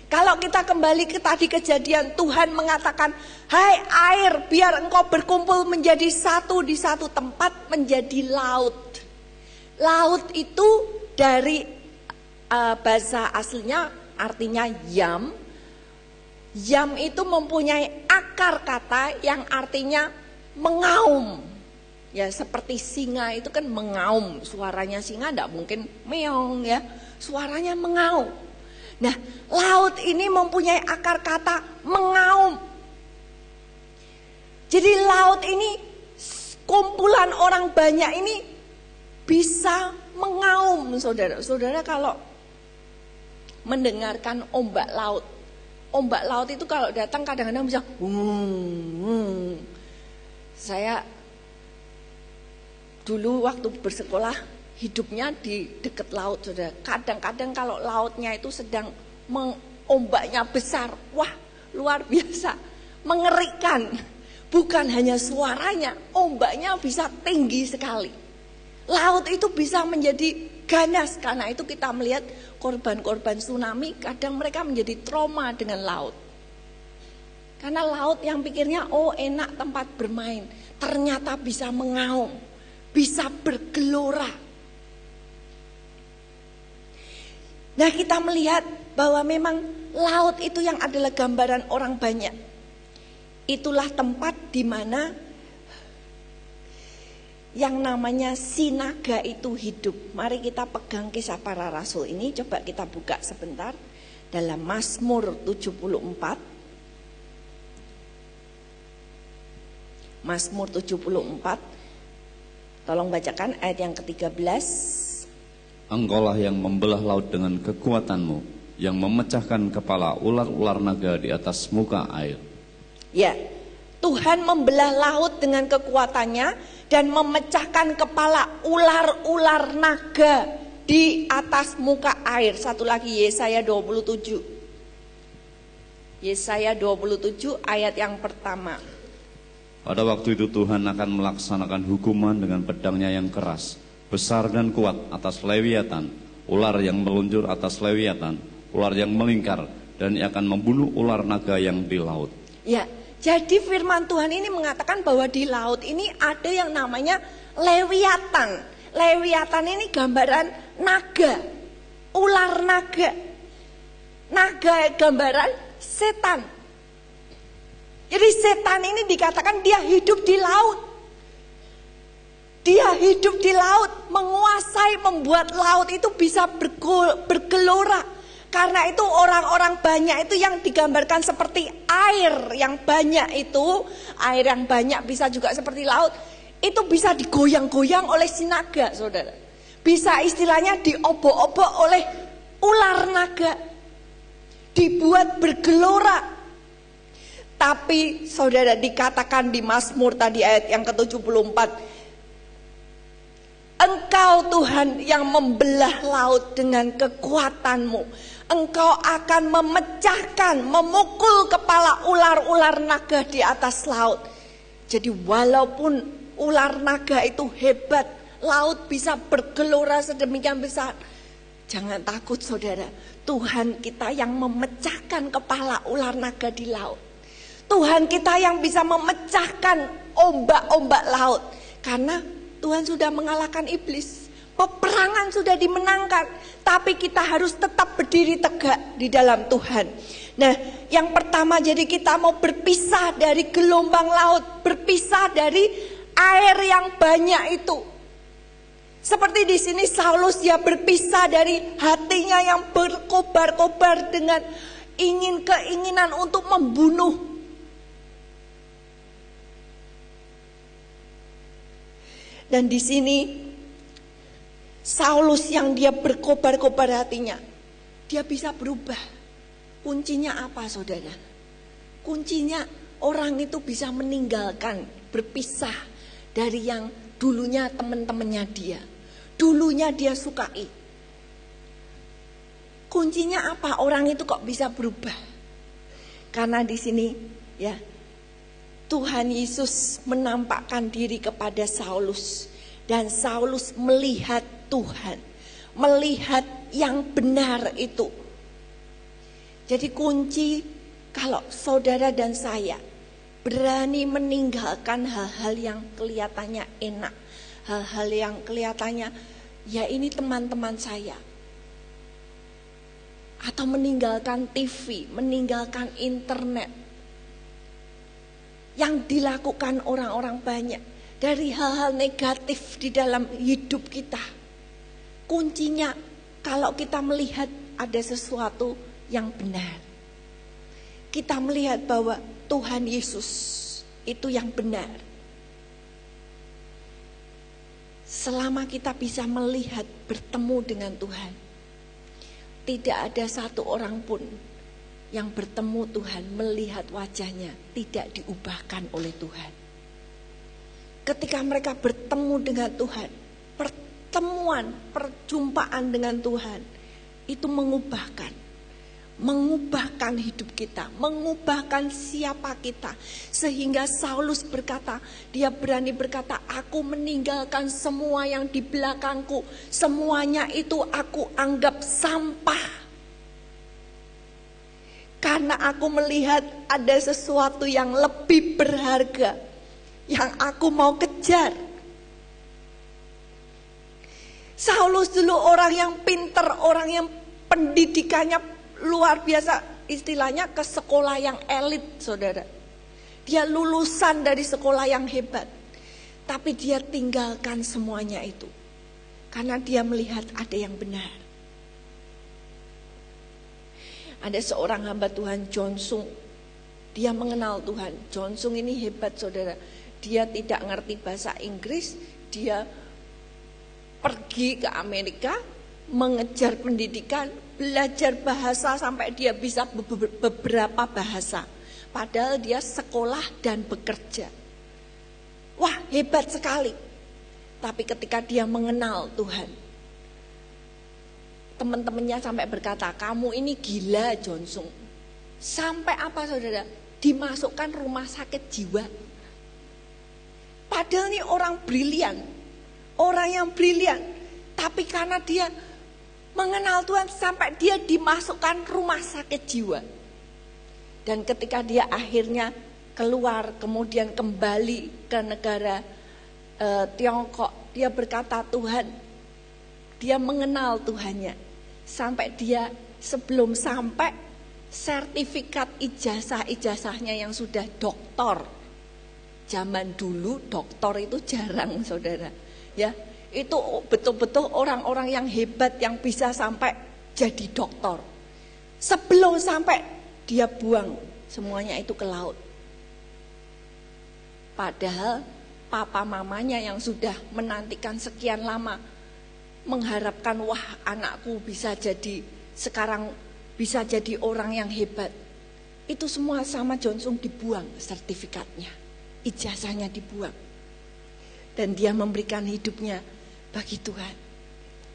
Kalau kita kembali ke tadi kejadian, Tuhan mengatakan, hai air, biar engkau berkumpul menjadi satu di satu tempat, menjadi laut. Laut itu dari bahasa aslinya artinya yam. Yam itu mempunyai akar kata yang artinya mengaum. Ya, seperti singa itu kan mengaum, suaranya singa enggak mungkin meong ya, suaranya mengaum. Nah, laut ini mempunyai akar kata mengaum. Jadi laut ini, kumpulan orang banyak ini bisa mengaum, saudara. Saudara kalau mendengarkan ombak laut itu kalau datang kadang-kadang bisa Saya dulu waktu bersekolah hidupnya di dekat laut, saudara. Kadang-kadang kalau lautnya itu sedang ombaknya besar, wah luar biasa, mengerikan. Bukan hanya suaranya, ombaknya bisa tinggi sekali. Laut itu bisa menjadi ganas, karena itu kita melihat korban-korban tsunami kadang mereka menjadi trauma dengan laut. Karena laut yang pikirnya oh enak tempat bermain, ternyata bisa mengaum, bisa bergelora. Nah, kita melihat bahwa memang laut itu yang adalah gambaran orang banyak. Itulah tempat di mana yang namanya sinaga itu hidup. Mari kita pegang Kisah Para Rasul ini, coba kita buka sebentar dalam Mazmur 74. Mazmur 74, tolong bacakan ayat yang ke-13. Engkaulah yang membelah laut dengan kekuatanmu, yang memecahkan kepala ular-ular naga di atas muka air. Ya, Tuhan membelah laut dengan kekuatannya dan memecahkan kepala ular-ular naga di atas muka air. Satu lagi, Yesaya 27. Yesaya 27 ayat yang pertama. Pada waktu itu Tuhan akan melaksanakan hukuman dengan pedangnya yang keras. besar dan kuat atas Lewiatan, ular yang meluncur atas Lewiatan, ular yang melingkar, dan ia akan membunuh ular naga yang di laut. Ya, jadi firman Tuhan ini mengatakan bahwa di laut ini ada yang namanya Lewiatan. Lewiatan ini gambaran naga, ular naga. Naga gambaran setan. Jadi setan ini dikatakan dia hidup di laut. Dia hidup di laut, menguasai, membuat laut itu bisa bergelora. Karena itu orang-orang banyak itu yang digambarkan seperti air yang banyak itu. Air yang banyak bisa juga seperti laut. Itu bisa digoyang-goyang oleh si naga, saudara. Bisa istilahnya diobok-obok oleh ular naga. Dibuat bergelora. Tapi saudara, dikatakan di Mazmur tadi ayat yang ke-74. Engkau Tuhan yang membelah laut dengan kekuatanmu. Engkau akan memecahkan, memukul kepala ular-ular naga di atas laut. Jadi walaupun ular naga itu hebat, laut bisa bergelora sedemikian besar, jangan takut saudara. Tuhan kita yang memecahkan kepala ular naga di laut. Tuhan kita yang bisa memecahkan ombak-ombak laut. Karena Tuhan sudah mengalahkan iblis. Peperangan sudah dimenangkan. Tapi kita harus tetap berdiri tegak di dalam Tuhan. Nah, yang pertama jadi kita mau berpisah dari gelombang laut. Berpisah dari air yang banyak itu. Seperti di sini Saulus dia berpisah dari hatinya yang berkobar-kobar dengan keinginan untuk membunuh. Dan di sini Saulus yang dia berkobar-kobar hatinya, dia bisa berubah. Kuncinya apa saudara? Kuncinya orang itu bisa meninggalkan, berpisah dari yang dulunya teman-temannya dia. Dulunya dia sukai. Kuncinya apa? Orang itu kok bisa berubah? Karena di sini ya, Tuhan Yesus menampakkan diri kepada Saulus. Dan Saulus melihat Tuhan. Melihat yang benar itu. Jadi kunci kalau saudara dan saya berani meninggalkan hal-hal yang kelihatannya enak. Hal-hal yang kelihatannya ya ini teman-teman saya. Atau meninggalkan TV, meninggalkan internet. Yang dilakukan orang-orang banyak dari hal-hal negatif di dalam hidup kita. Kuncinya kalau kita melihat ada sesuatu yang benar. Kita melihat bahwa Tuhan Yesus itu yang benar. Selama kita bisa melihat, bertemu dengan Tuhan, tidak ada satu orang pun yang bertemu Tuhan, melihat wajahnya, tidak diubahkan oleh Tuhan. Ketika mereka bertemu dengan Tuhan, pertemuan, perjumpaan dengan Tuhan, itu mengubahkan hidup kita, mengubahkan siapa kita. Sehingga Saulus berkata, dia berani berkata, aku meninggalkan semua yang di belakangku, semuanya itu aku anggap sampah. Karena aku melihat ada sesuatu yang lebih berharga yang aku mau kejar. Saulus dulu orang yang pinter, orang yang pendidikannya luar biasa. Istilahnya ke sekolah yang elit, saudara. Dia lulusan dari sekolah yang hebat. Tapi dia tinggalkan semuanya itu. Karena dia melihat ada yang benar. Ada seorang hamba Tuhan, John Sung. Dia mengenal Tuhan. John Sung ini hebat saudara. Dia tidak ngerti bahasa Inggris. Dia pergi ke Amerika, mengejar pendidikan, belajar bahasa sampai dia bisa beberapa bahasa. Padahal dia sekolah dan bekerja. Wah, hebat sekali. Tapi ketika dia mengenal Tuhan, teman-temannya sampai berkata, kamu ini gila John Sung. Sampai apa saudara? Dimasukkan rumah sakit jiwa. Padahal ini orang brilian, orang yang brilian. Tapi karena dia mengenal Tuhan sampai dia dimasukkan rumah sakit jiwa. Dan ketika dia akhirnya keluar kemudian kembali ke negara Tiongkok, dia berkata Tuhan, dia mengenal Tuhannya. Sampai dia sebelum sampai sertifikat ijazah-ijazahnya yang sudah doktor. Zaman dulu doktor itu jarang saudara. Ya, itu betul-betul orang-orang yang hebat yang bisa sampai jadi doktor. Sebelum sampai dia buang semuanya itu ke laut. Padahal papa mamanya yang sudah menantikan sekian lama mengharapkan wah anakku bisa jadi sekarang bisa jadi orang yang hebat. Itu semua sama Johnson dibuang sertifikatnya, ijazahnya dibuang. Dan dia memberikan hidupnya bagi Tuhan.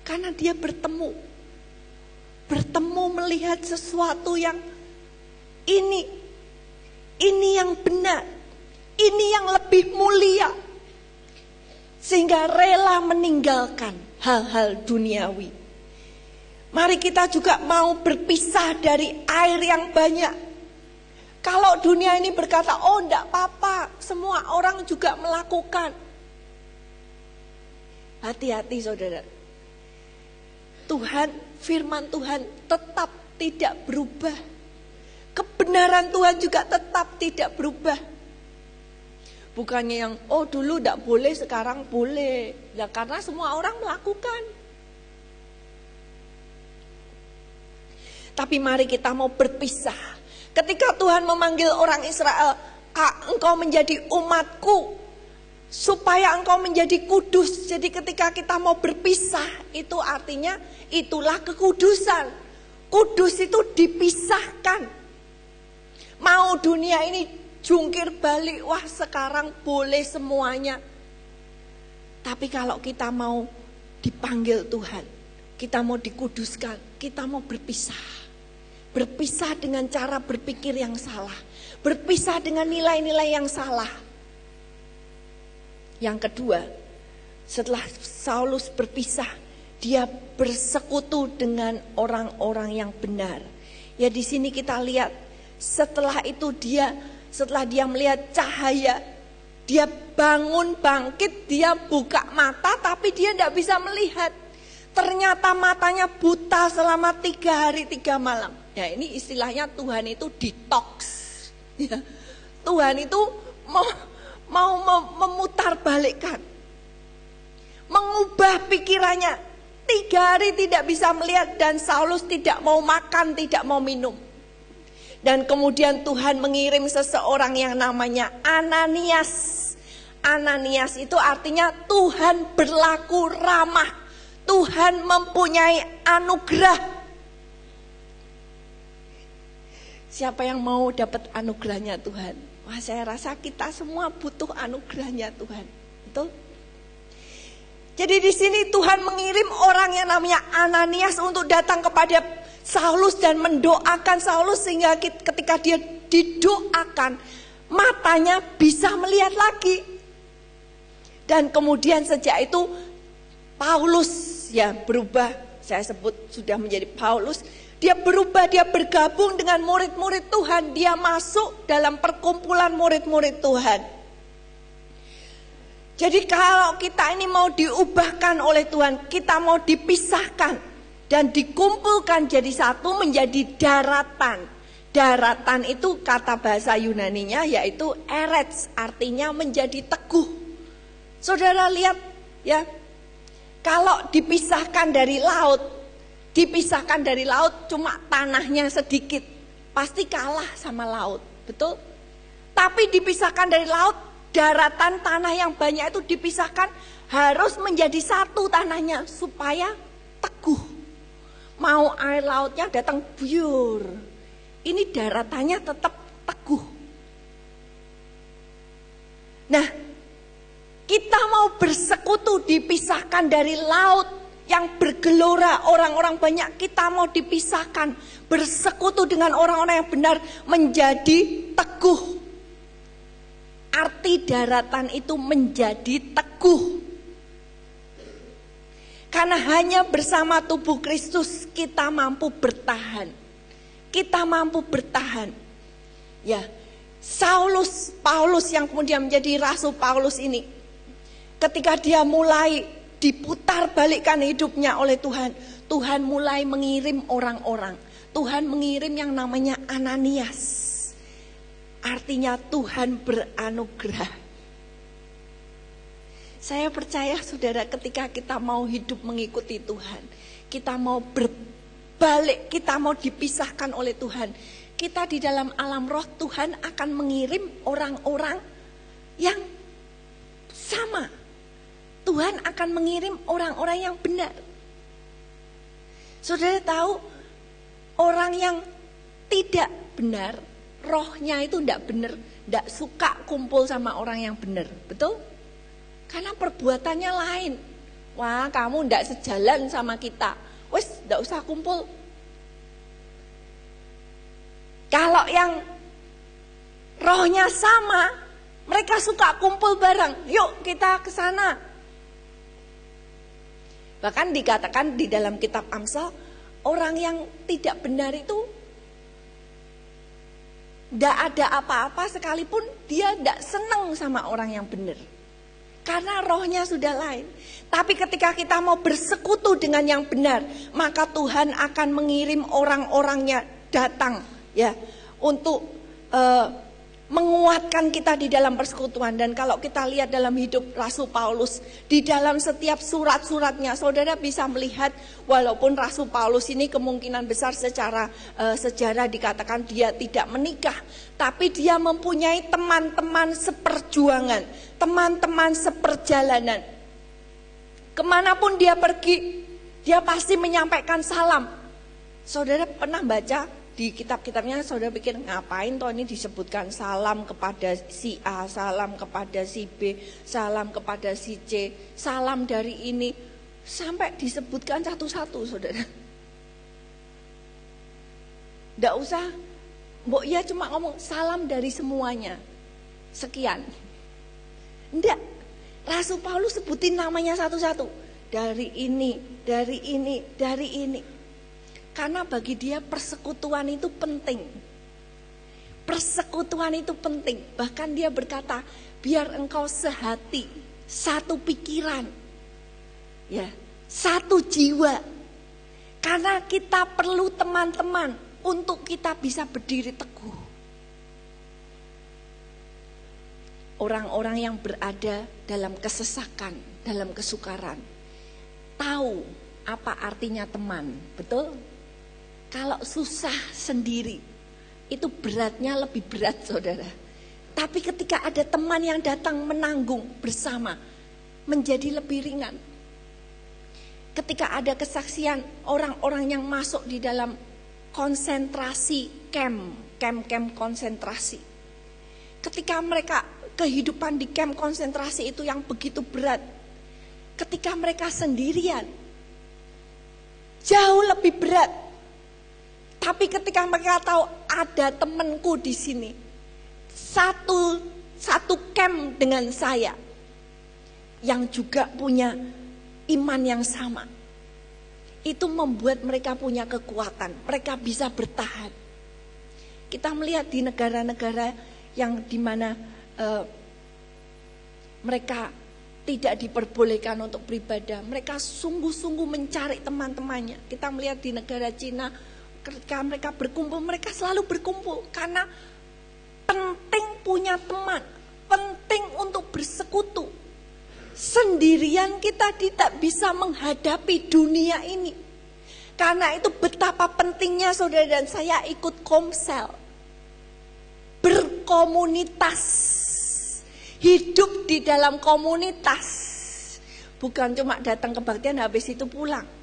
Karena dia bertemu melihat sesuatu yang ini yang benar, ini yang lebih mulia. Sehingga rela meninggalkan hal-hal duniawi. Mari kita juga mau berpisah dari air yang banyak. Kalau dunia ini berkata, oh enggak apa-apa, semua orang juga melakukan. Hati-hati saudara. Tuhan, firman Tuhan tetap tidak berubah. Kebenaran Tuhan juga tetap tidak berubah. Bukannya yang, oh dulu enggak boleh, sekarang boleh. Ya karena semua orang melakukan. Tapi mari kita mau berpisah. Ketika Tuhan memanggil orang Israel, engkau menjadi umatku, supaya engkau menjadi kudus. Jadi ketika kita mau berpisah, itu artinya itulah kekudusan. Kudus itu dipisahkan. Mau dunia ini jungkir balik, wah sekarang boleh semuanya. Tapi kalau kita mau dipanggil Tuhan, kita mau dikuduskan, kita mau berpisah. Berpisah dengan cara berpikir yang salah. Berpisah dengan nilai-nilai yang salah. Yang kedua, setelah Saulus berpisah, dia bersekutu dengan orang-orang yang benar. Ya di sini kita lihat, setelah dia melihat cahaya, dia bangun bangkit, dia buka mata tapi dia tidak bisa melihat. Ternyata matanya buta selama 3 hari 3 malam. Ya ini istilahnya Tuhan itu detox. Ya, Tuhan itu mau memutarbalikkan, mengubah pikirannya. 3 hari tidak bisa melihat dan Saulus tidak mau makan, tidak mau minum. Dan kemudian Tuhan mengirim seseorang yang namanya Ananias. Ananias itu artinya Tuhan berlaku ramah. Tuhan mempunyai anugerah. Siapa yang mau dapat anugerahnya Tuhan? Wah, saya rasa kita semua butuh anugerahnya Tuhan. Betul? Jadi di sini Tuhan mengirim orang yang namanya Ananias untuk datang kepada Saulus dan mendoakan Saulus sehingga ketika dia didoakan matanya bisa melihat lagi. Dan kemudian sejak itu Paulus ya berubah, saya sebut sudah menjadi Paulus. Dia berubah, dia bergabung dengan murid-murid Tuhan. Dia masuk dalam perkumpulan murid-murid Tuhan. Jadi kalau kita ini mau diubahkan oleh Tuhan, kita mau dipisahkan dan dikumpulkan jadi satu menjadi daratan. Daratan itu kata bahasa Yunaninya yaitu erets, artinya menjadi teguh. Saudara lihat ya, kalau dipisahkan dari laut cuma tanahnya sedikit, pasti kalah sama laut, betul? Tapi dipisahkan dari laut, daratan tanah yang banyak itu dipisahkan harus menjadi satu tanahnya supaya teguh. Mau air lautnya datang buyur, ini daratannya tetap teguh. Nah, kita mau bersekutu dipisahkan dari laut yang bergelora orang-orang banyak, kita mau dipisahkan bersekutu dengan orang-orang yang benar menjadi teguh. Arti daratan itu menjadi teguh. Karena hanya bersama tubuh Kristus kita mampu bertahan. Kita mampu bertahan. Ya, Paulus yang kemudian menjadi Rasul Paulus ini, ketika dia mulai diputar balikkan hidupnya oleh Tuhan, Tuhan mulai mengirim orang-orang. Tuhan mengirim yang namanya Ananias. Artinya Tuhan beranugerah. Saya percaya saudara, ketika kita mau hidup mengikuti Tuhan, kita mau berbalik, kita mau dipisahkan oleh Tuhan, kita di dalam alam roh, Tuhan akan mengirim orang-orang yang sama. Tuhan akan mengirim orang-orang yang benar. Saudara tahu, orang yang tidak benar, rohnya itu tidak benar, tidak suka kumpul sama orang yang benar, betul? Karena perbuatannya lain. Wah, kamu tidak sejalan sama kita, wes tidak usah kumpul. Kalau yang rohnya sama, mereka suka kumpul bareng. Yuk kita ke sana. Bahkan dikatakan di dalam kitab Amsal, orang yang tidak benar itu tidak ada apa-apa sekalipun dia tidak senang sama orang yang benar. Karena rohnya sudah lain. Tapi ketika kita mau bersekutu dengan yang benar, maka Tuhan akan mengirim orang-orangnya datang, ya, untuk menguatkan kita di dalam persekutuan. Dan kalau kita lihat dalam hidup Rasul Paulus, di dalam setiap surat-suratnya, saudara bisa melihat walaupun Rasul Paulus ini kemungkinan besar secara sejarah dikatakan dia tidak menikah, tapi dia mempunyai teman-teman seperjuangan, teman-teman seperjalanan. Kemanapun dia pergi, dia pasti menyampaikan salam. Saudara pernah baca di kitab-kitabnya, saudara pikir ngapain toh ini disebutkan salam kepada si A, salam kepada si B, salam kepada si C, salam dari ini, sampai disebutkan satu-satu, saudara. Nggak usah, mbok ya cuma ngomong salam dari semuanya, sekian. Enggak, Rasul Paulus sebutin namanya satu-satu, dari ini, dari ini, dari ini. Karena bagi dia persekutuan itu penting. Persekutuan itu penting. Bahkan dia berkata, biar engkau sehati, satu pikiran, ya, satu jiwa. Karena kita perlu teman-teman untuk kita bisa berdiri teguh. Orang-orang yang berada dalam kesesakan, dalam kesukaran, tahu apa artinya teman, betul? Kalau susah sendiri, itu beratnya lebih berat, saudara. Tapi ketika ada teman yang datang menanggung bersama, menjadi lebih ringan. Ketika ada kesaksian orang-orang yang masuk di dalam konsentrasi camp konsentrasi. Ketika mereka kehidupan di camp konsentrasi itu yang begitu berat. Ketika mereka sendirian, jauh lebih berat. Tapi ketika mereka tahu ada temanku di sini, satu camp dengan saya, yang juga punya iman yang sama, itu membuat mereka punya kekuatan, mereka bisa bertahan. Kita melihat di negara-negara yang dimana mereka tidak diperbolehkan untuk beribadah, mereka sungguh-sungguh mencari teman-temannya. Kita melihat di negara Cina, ketika mereka berkumpul, mereka selalu berkumpul karena penting punya teman, penting untuk bersekutu. Sendirian kita tidak bisa menghadapi dunia ini. Karena itu betapa pentingnya saudara dan saya ikut Komsel, berkomunitas, hidup di dalam komunitas. Bukan cuma datang kebaktian habis itu pulang.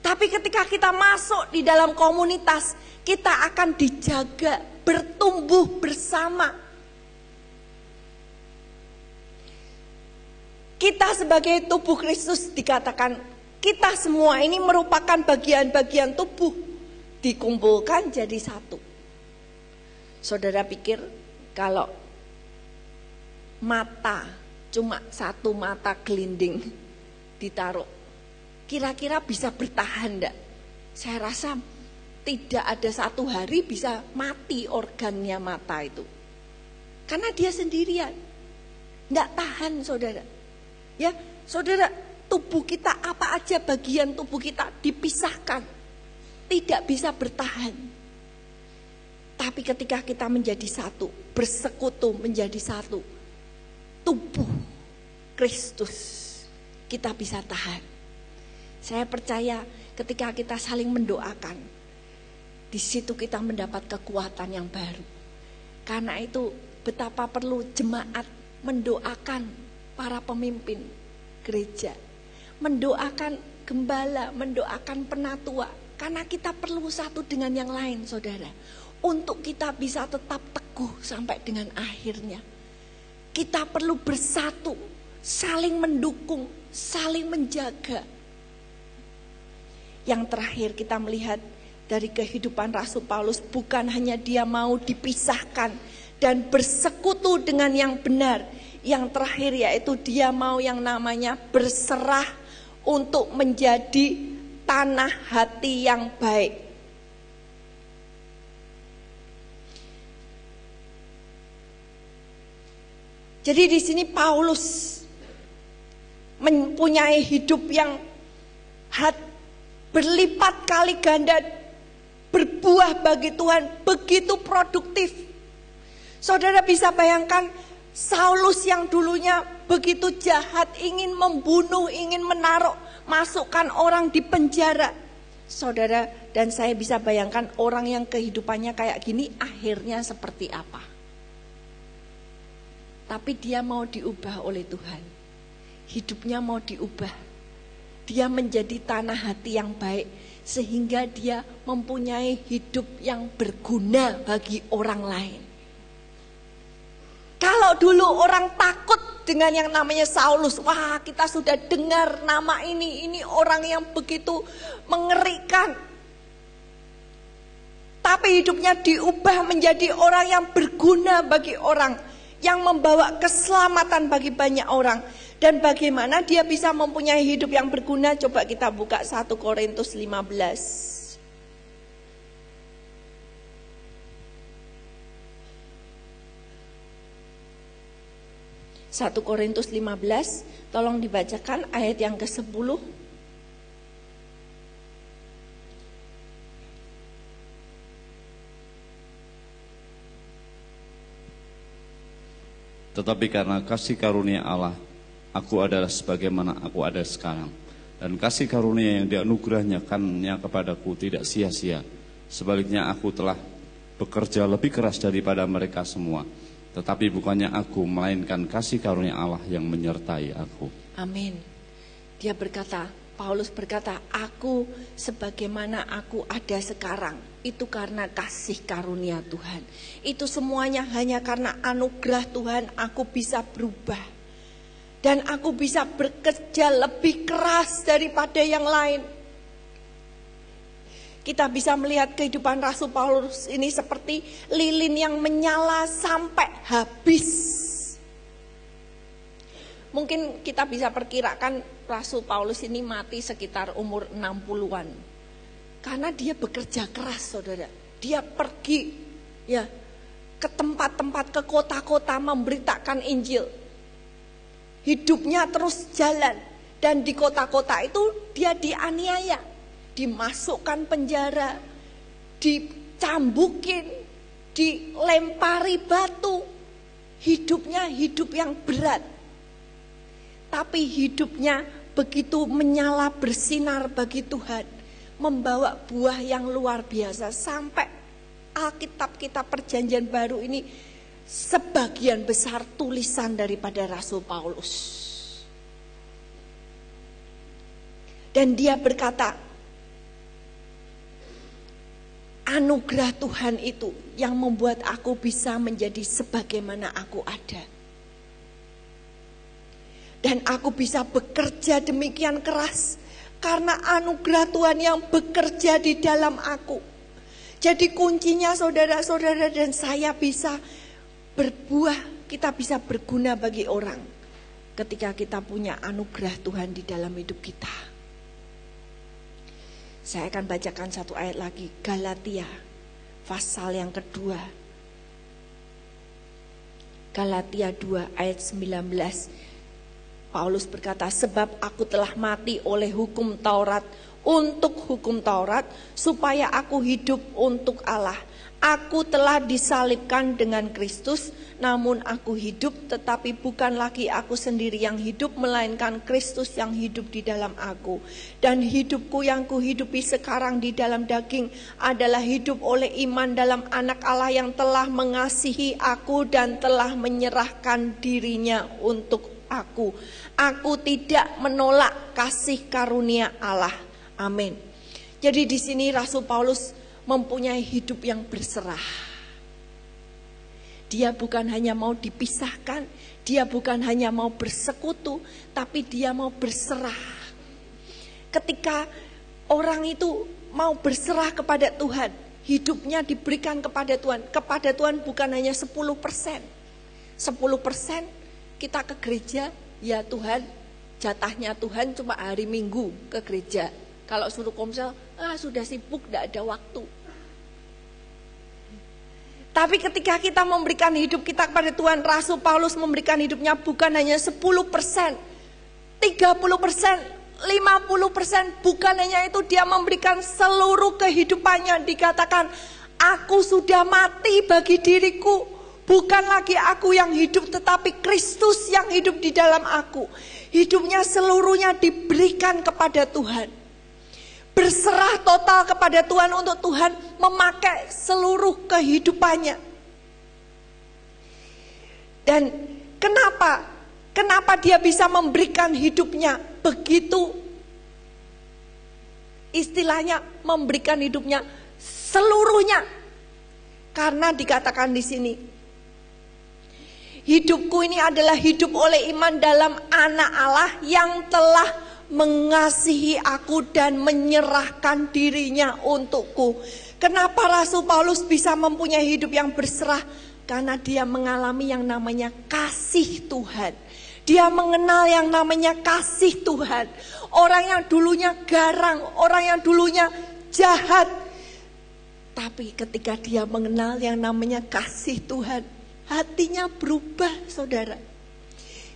Tapi ketika kita masuk di dalam komunitas, kita akan dijaga, bertumbuh bersama. Kita sebagai tubuh Kristus dikatakan, kita semua ini merupakan bagian-bagian tubuh, dikumpulkan jadi satu. Saudara pikir kalau mata, cuma satu mata gelinding ditaruh, kira-kira bisa bertahan enggak? Saya rasa tidak ada satu hari bisa mati organnya mata itu. Karena dia sendirian. Enggak tahan, saudara. Ya, saudara, tubuh kita apa aja bagian tubuh kita dipisahkan. Tidak bisa bertahan. Tapi ketika kita menjadi satu, bersekutu menjadi satu, tubuh Kristus, kita bisa tahan. Saya percaya ketika kita saling mendoakan, di situ kita mendapat kekuatan yang baru. Karena itu betapa perlu jemaat mendoakan para pemimpin gereja, mendoakan gembala, mendoakan penatua. Karena kita perlu satu dengan yang lain, saudara, untuk kita bisa tetap teguh sampai dengan akhirnya. Kita perlu bersatu, saling mendukung, saling menjaga. Yang terakhir kita melihat dari kehidupan Rasul Paulus, bukan hanya dia mau dipisahkan dan bersekutu dengan yang benar. Yang terakhir yaitu dia mau yang namanya berserah untuk menjadi tanah hati yang baik. Jadi di sini Paulus mempunyai hidup yang berlipat kali ganda, berbuah bagi Tuhan, begitu produktif. Saudara bisa bayangkan Saulus yang dulunya begitu jahat, ingin membunuh, ingin menaruh, masukkan orang di penjara. Saudara dan saya bisa bayangkan orang yang kehidupannya kayak gini akhirnya seperti apa. Tapi dia mau diubah oleh Tuhan. Hidupnya mau diubah. Dia menjadi tanah hati yang baik, sehingga dia mempunyai hidup yang berguna bagi orang lain. Kalau dulu orang takut dengan yang namanya Saulus, wah kita sudah dengar nama ini orang yang begitu mengerikan. Tapi hidupnya diubah menjadi orang yang berguna bagi orang, yang membawa keselamatan bagi banyak orang. Dan bagaimana dia bisa mempunyai hidup yang berguna? Coba kita buka 1 Korintus 15. 1 Korintus 15, tolong dibacakan ayat yang ke-10. Tetapi karena kasih karunia Allah, aku adalah sebagaimana aku ada sekarang. Dan kasih karunia yang dianugerahkannya kepadaku tidak sia-sia. Sebaliknya aku telah bekerja lebih keras daripada mereka semua. Tetapi bukannya aku, melainkan kasih karunia Allah yang menyertai aku. Amin. Dia berkata, Paulus berkata, aku sebagaimana aku ada sekarang, itu karena kasih karunia Tuhan. Itu semuanya hanya karena anugerah Tuhan aku bisa berubah. Dan aku bisa bekerja lebih keras daripada yang lain. Kita bisa melihat kehidupan Rasul Paulus ini seperti lilin yang menyala sampai habis. Mungkin kita bisa perkirakan Rasul Paulus ini mati sekitar umur 60-an. Karena dia bekerja keras, saudara. Dia pergi ya ke tempat-tempat, ke kota-kota memberitakan Injil. Hidupnya terus jalan. Dan di kota-kota itu dia dianiaya, dimasukkan penjara, dicambukin, dilempari batu. Hidupnya hidup yang berat. Tapi hidupnya begitu menyala bersinar bagi Tuhan, membawa buah yang luar biasa. Sampai Alkitab kita Perjanjian Baru ini sebagian besar tulisan daripada Rasul Paulus. Dan dia berkata, anugerah Tuhan itu yang membuat aku bisa menjadi sebagaimana aku ada. Dan aku bisa bekerja demikian keras karena anugerah Tuhan yang bekerja di dalam aku. Jadi kuncinya saudara-saudara dan saya bisa berbuah, kita bisa berguna bagi orang ketika kita punya anugerah Tuhan di dalam hidup kita. Saya akan bacakan satu ayat lagi, Galatia pasal yang kedua. Galatia 2 ayat 19. Paulus berkata, sebab aku telah mati oleh hukum Taurat, untuk hukum Taurat, supaya aku hidup untuk Allah. Aku telah disalibkan dengan Kristus, namun aku hidup, tetapi bukan lagi aku sendiri yang hidup, melainkan Kristus yang hidup di dalam aku. Dan hidupku yang kuhidupi sekarang di dalam daging adalah hidup oleh iman dalam Anak Allah yang telah mengasihi aku dan telah menyerahkan dirinya untuk aku. Aku tidak menolak kasih karunia Allah. Amin. Jadi di sini Rasul Paulus mempunyai hidup yang berserah. Dia bukan hanya mau dipisahkan, dia bukan hanya mau bersekutu, tapi dia mau berserah. Ketika orang itu mau berserah kepada Tuhan, hidupnya diberikan kepada Tuhan. Kepada Tuhan bukan hanya 10%. 10% kita ke gereja, ya Tuhan, jatahnya Tuhan cuma hari Minggu ke gereja. Kalau suruh komsel, sudah sibuk, tidak ada waktu. Tapi ketika kita memberikan hidup kita kepada Tuhan, Rasul Paulus memberikan hidupnya bukan hanya 10%, 30%, 50%, bukan hanya itu, dia memberikan seluruh kehidupannya. Dikatakan, aku sudah mati bagi diriku, bukan lagi aku yang hidup, tetapi Kristus yang hidup di dalam aku. Hidupnya seluruhnya diberikan kepada Tuhan. Berserah total kepada Tuhan untuk Tuhan memakai seluruh kehidupannya. Dan kenapa dia bisa memberikan hidupnya begitu, istilahnya memberikan hidupnya seluruhnya? Karena dikatakan di sini, hidupku ini adalah hidup oleh iman dalam Anak Allah yang telah mengasihi aku dan menyerahkan dirinya untukku. Kenapa Rasul Paulus bisa mempunyai hidup yang berserah? Karena dia mengalami yang namanya kasih Tuhan. Dia mengenal yang namanya kasih Tuhan. Orang yang dulunya garang, orang yang dulunya jahat, tapi ketika dia mengenal yang namanya kasih Tuhan, hatinya berubah, saudara.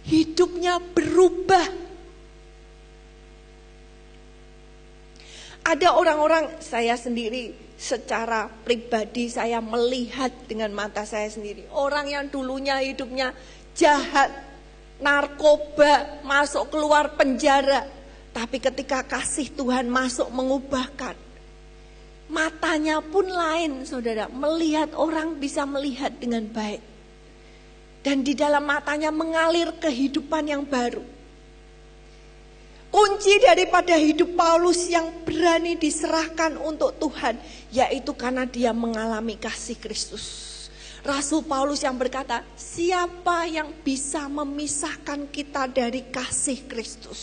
Hidupnya berubah. Ada orang-orang, saya sendiri secara pribadi saya melihat dengan mata saya sendiri. Orang yang dulunya hidupnya jahat, narkoba, masuk keluar penjara. Tapi ketika kasih Tuhan masuk mengubahkan. Matanya pun lain, saudara. Melihat orang bisa melihat dengan baik. Dan di dalam matanya mengalir kehidupan yang baru. Kunci daripada hidup Paulus yang berani diserahkan untuk Tuhan, yaitu karena dia mengalami kasih Kristus. Rasul Paulus yang berkata, siapa yang bisa memisahkan kita dari kasih Kristus?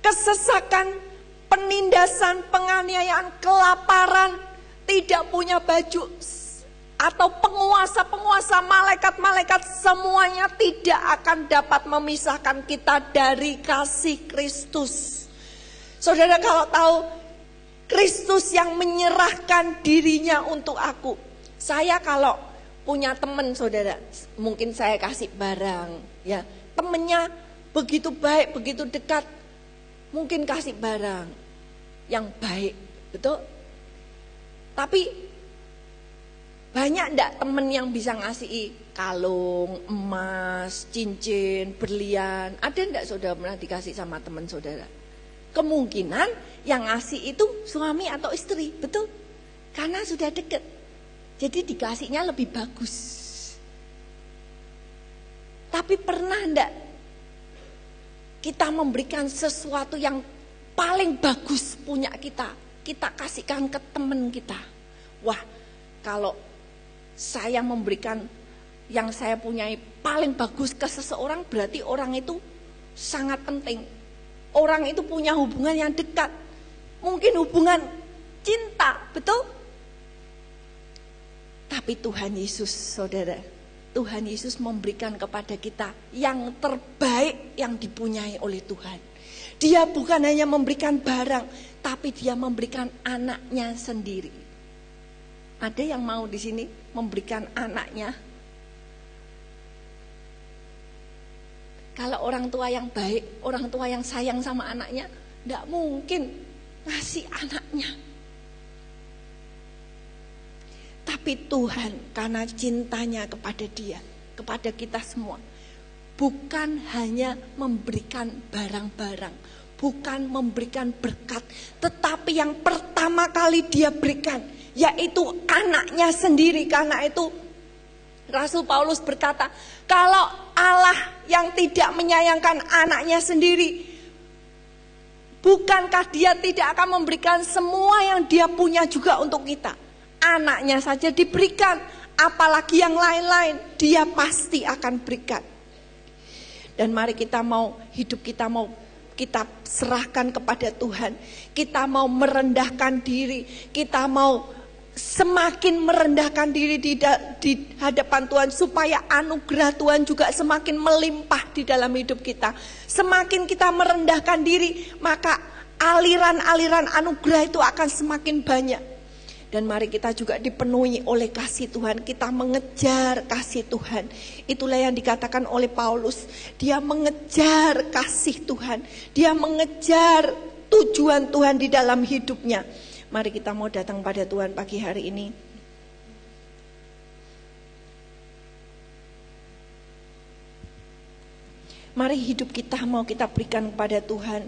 Kesesakan, penindasan, penganiayaan, kelaparan, tidak punya baju, atau penguasa-penguasa, malaikat-malaikat, semuanya tidak akan dapat memisahkan kita dari kasih Kristus. Saudara, kalau tahu Kristus yang menyerahkan dirinya untuk aku. Saya kalau punya teman, saudara, mungkin saya kasih barang, ya, temennya begitu baik, begitu dekat, mungkin kasih barang yang baik, betul? Tapi banyak enggak temen yang bisa ngasih kalung, emas, cincin, berlian? Ada enggak saudara pernah dikasih sama teman saudara? Kemungkinan yang ngasih itu suami atau istri, betul? Karena sudah dekat. Jadi dikasihnya lebih bagus. Tapi pernah enggak kita memberikan sesuatu yang paling bagus punya kita kasihkan ke teman kita? Wah, kalau saya memberikan yang saya punyai paling bagus ke seseorang, berarti orang itu sangat penting. Orang itu punya hubungan yang dekat. Mungkin hubungan cinta, betul? Tapi Tuhan Yesus, saudara, Tuhan Yesus memberikan kepada kita yang terbaik yang dipunyai oleh Tuhan. Dia bukan hanya memberikan barang, tapi dia memberikan anaknya sendiri. Ada yang mau di sini memberikan anaknya? Kalau orang tua yang baik, orang tua yang sayang sama anaknya, tidak mungkin ngasih anaknya. Tapi Tuhan karena cintanya kepada dia, kepada kita semua, bukan hanya memberikan barang-barang, bukan memberikan berkat, tetapi yang pertama kali dia berikan, yaitu anaknya sendiri. Karena itu Rasul Paulus berkata, kalau Allah yang tidak menyayangkan anaknya sendiri, bukankah dia tidak akan memberikan semua yang dia punya juga untuk kita? Anaknya saja diberikan, apalagi yang lain-lain dia pasti akan berikan. Dan mari kita mau hidup kita kita serahkan kepada Tuhan. Kita mau merendahkan diri, kita mau semakin merendahkan diri di hadapan Tuhan, supaya anugerah Tuhan juga semakin melimpah di dalam hidup kita. Semakin kita merendahkan diri, maka aliran-aliran anugerah itu akan semakin banyak. Dan mari kita juga dipenuhi oleh kasih Tuhan. Kita mengejar kasih Tuhan. Itulah yang dikatakan oleh Paulus. Dia mengejar kasih Tuhan. Dia mengejar tujuan Tuhan di dalam hidupnya. Mari kita mau datang pada Tuhan pagi hari ini. Mari hidup kita mau kita berikan kepada Tuhan.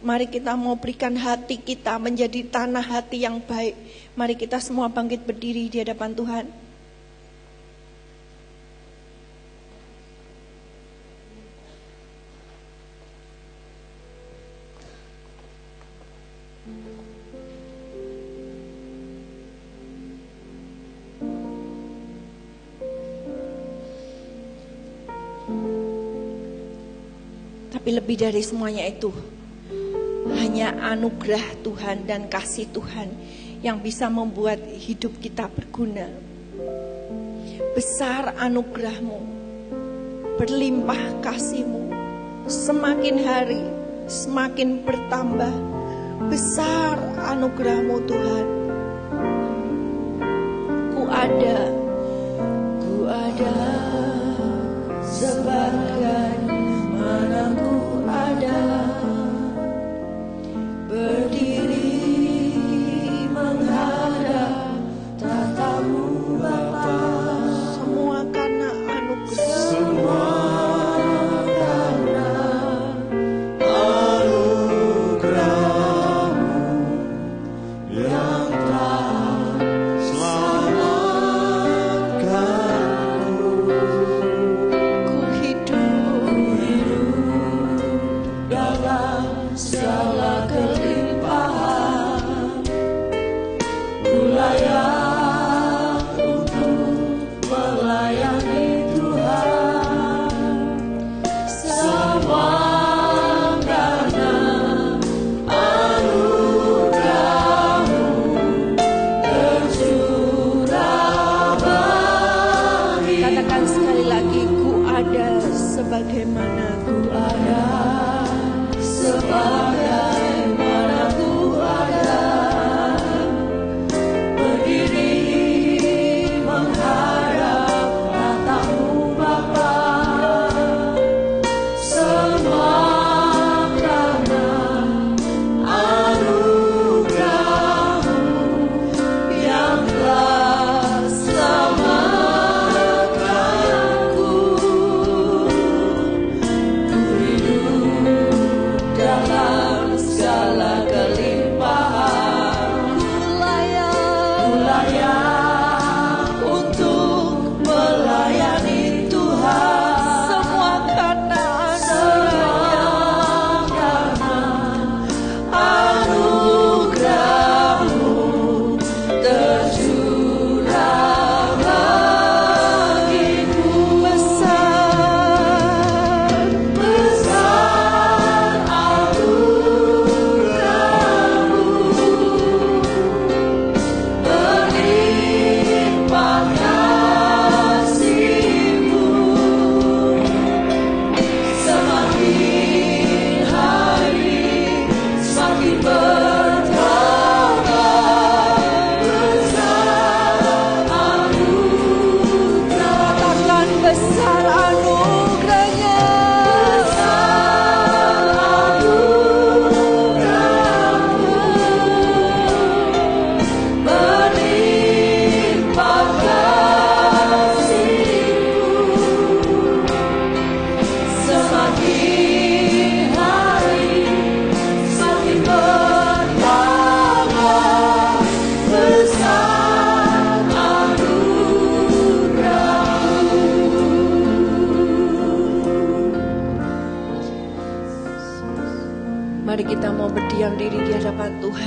Mari kita mau berikan hati kita menjadi tanah hati yang baik. Mari kita semua bangkit berdiri di hadapan Tuhan. Tapi lebih dari semuanya itu, hanya anugerah Tuhan dan kasih Tuhan yang bisa membuat hidup kita berguna. Besar anugerah-Mu, berlimpah kasih-Mu, semakin hari semakin bertambah. Besar anugerah-Mu Tuhan. Ku ada sebagai mana ku ada, berdiri menghadap tatamu Bapa. Semua karena anugerah. Semua karena anugerah-Mu yang tak selamatkan.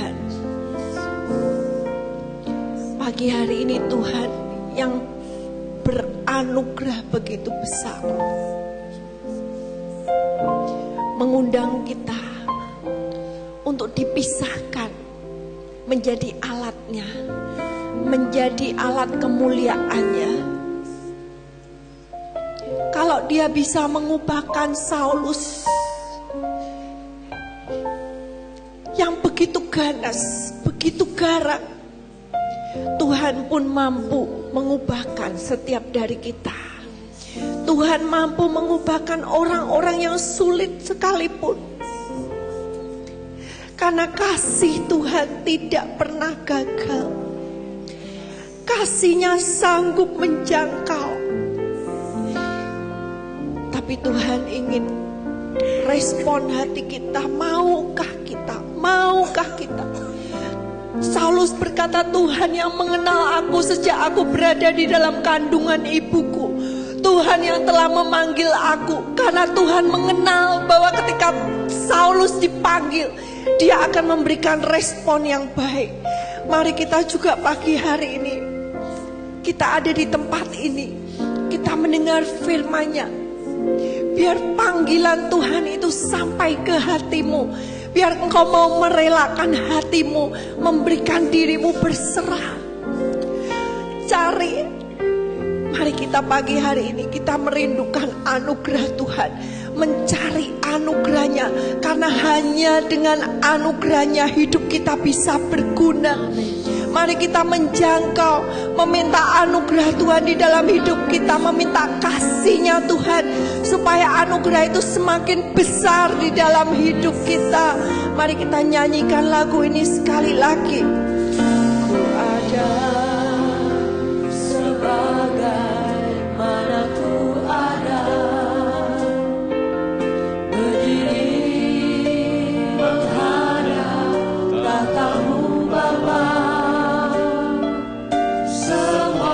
Tuhan. Pagi hari ini Tuhan yang beranugerah begitu besar mengundang kita untuk dipisahkan menjadi alatnya, menjadi alat kemuliaannya. Kalau dia bisa mengubahkan Saulus yang begitu ganas, begitu garang, Tuhan pun mampu mengubahkan setiap dari kita. Tuhan mampu mengubahkan orang-orang yang sulit sekalipun. Karena kasih Tuhan tidak pernah gagal. Kasih-Nya sanggup menjangkau. Tapi Tuhan ingin respon hati kita. Maukah kita? Maukah kita? Saulus berkata, Tuhan yang mengenal aku sejak aku berada di dalam kandungan ibuku. Tuhan yang telah memanggil aku. Karena Tuhan mengenal bahwa ketika Saulus dipanggil, Dia akan memberikan respon yang baik. Mari kita juga pagi hari ini, kita ada di tempat ini, kita mendengar firman-Nya. Biar panggilan Tuhan itu sampai ke hatimu. Biar engkau mau merelakan hatimu, memberikan dirimu berserah. Cari. Mari kita pagi hari ini kita merindukan anugerah Tuhan, mencari anugerah-Nya, karena hanya dengan anugerah-Nya hidup kita bisa berguna. Mari kita menjangkau, meminta anugerah Tuhan di dalam hidup kita, meminta kasih-Nya Tuhan, supaya anugerah itu semakin besar di dalam hidup kita. Mari kita nyanyikan lagu ini sekali lagi. Ku ada sebagaimana ku ada, berdiri menghadap tahta-Mu Bapa. Selamatkanku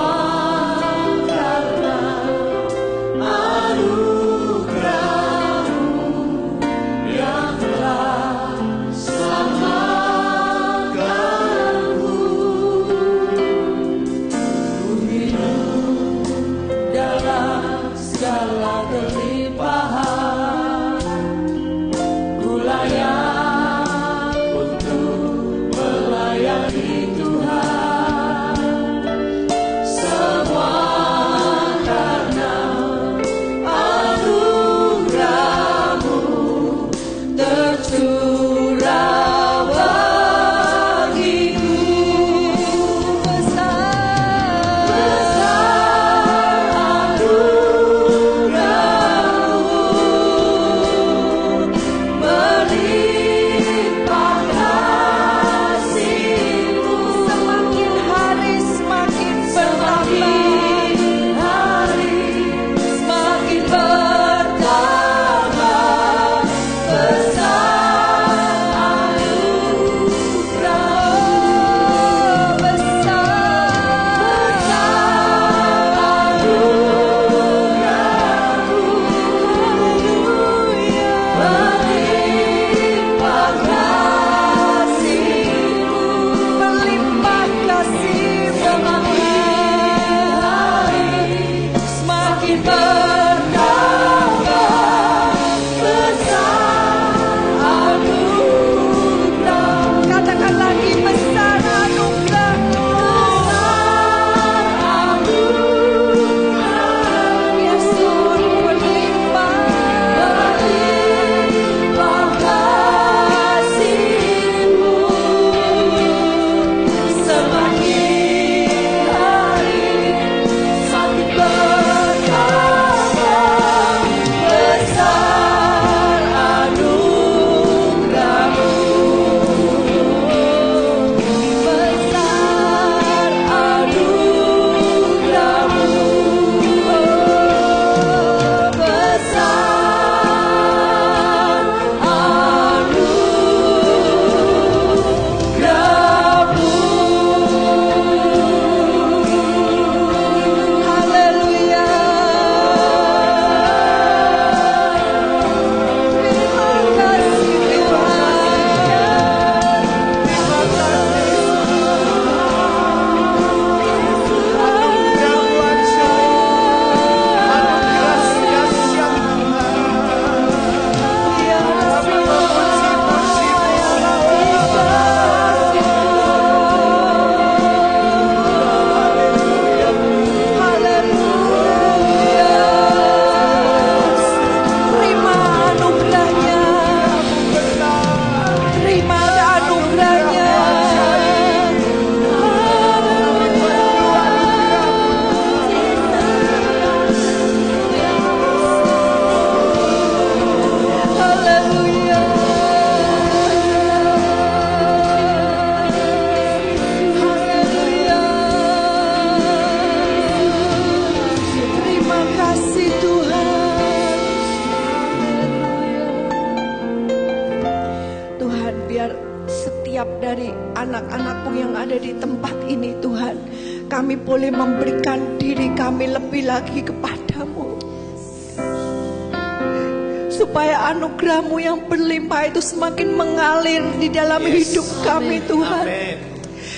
anak-anak-Mu yang ada di tempat ini Tuhan, kami boleh memberikan diri kami lebih lagi kepadamu, supaya anugerah-Mu yang berlimpah itu semakin mengalir di dalam hidup kami Tuhan. Amen.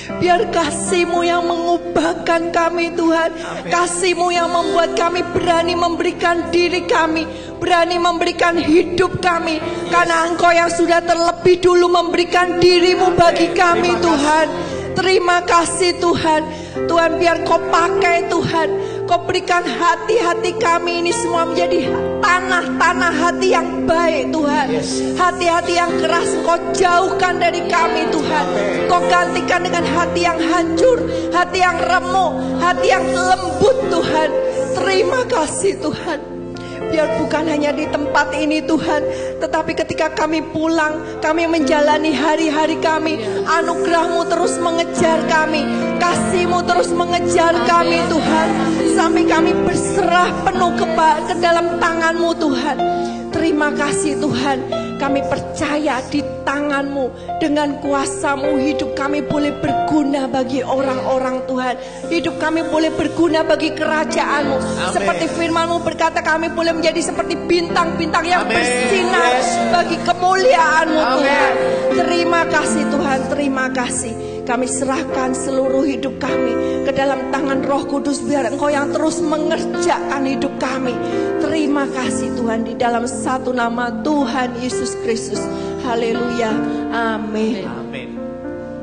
Biar kasih-Mu yang mengubahkan kami Tuhan, kasih-Mu yang membuat kami berani memberikan diri kami, berani memberikan hidup kami, karena Engkau yang sudah terlebih dulu memberikan diri-Mu bagi kami Tuhan. Terima kasih Tuhan. Tuhan, biar Kau pakai Tuhan, Kau berikan hati-hati kami ini semua menjadi tanah-tanah hati yang baik Tuhan. Hati-hati yang keras Kau jauhkan dari kami Tuhan. Kau gantikan dengan hati yang hancur, hati yang remuk, hati yang lembut Tuhan. Terima kasih Tuhan. Biar bukan hanya di tempat ini Tuhan, tetapi ketika kami pulang, kami menjalani hari-hari kami, anugerah-Mu terus mengejar kami, kasih-Mu terus mengejar kami Tuhan, sampai kami berserah penuh ke dalam tangan-Mu Tuhan. Terima kasih Tuhan, kami percaya di tangan-Mu, dengan kuasa-Mu hidup kami boleh berguna bagi orang-orang Tuhan. Hidup kami boleh berguna bagi kerajaan-Mu. Seperti firman-Mu berkata, kami boleh menjadi seperti bintang-bintang yang bersinar bagi kemuliaan-Mu Tuhan. Terima kasih Tuhan, terima kasih. Kami serahkan seluruh hidup kami ke dalam tangan Roh Kudus, biar Engkau yang terus mengerjakan hidup kami. Terima kasih Tuhan, di dalam satu nama Tuhan Yesus Kristus. Haleluya. Amin. Amin.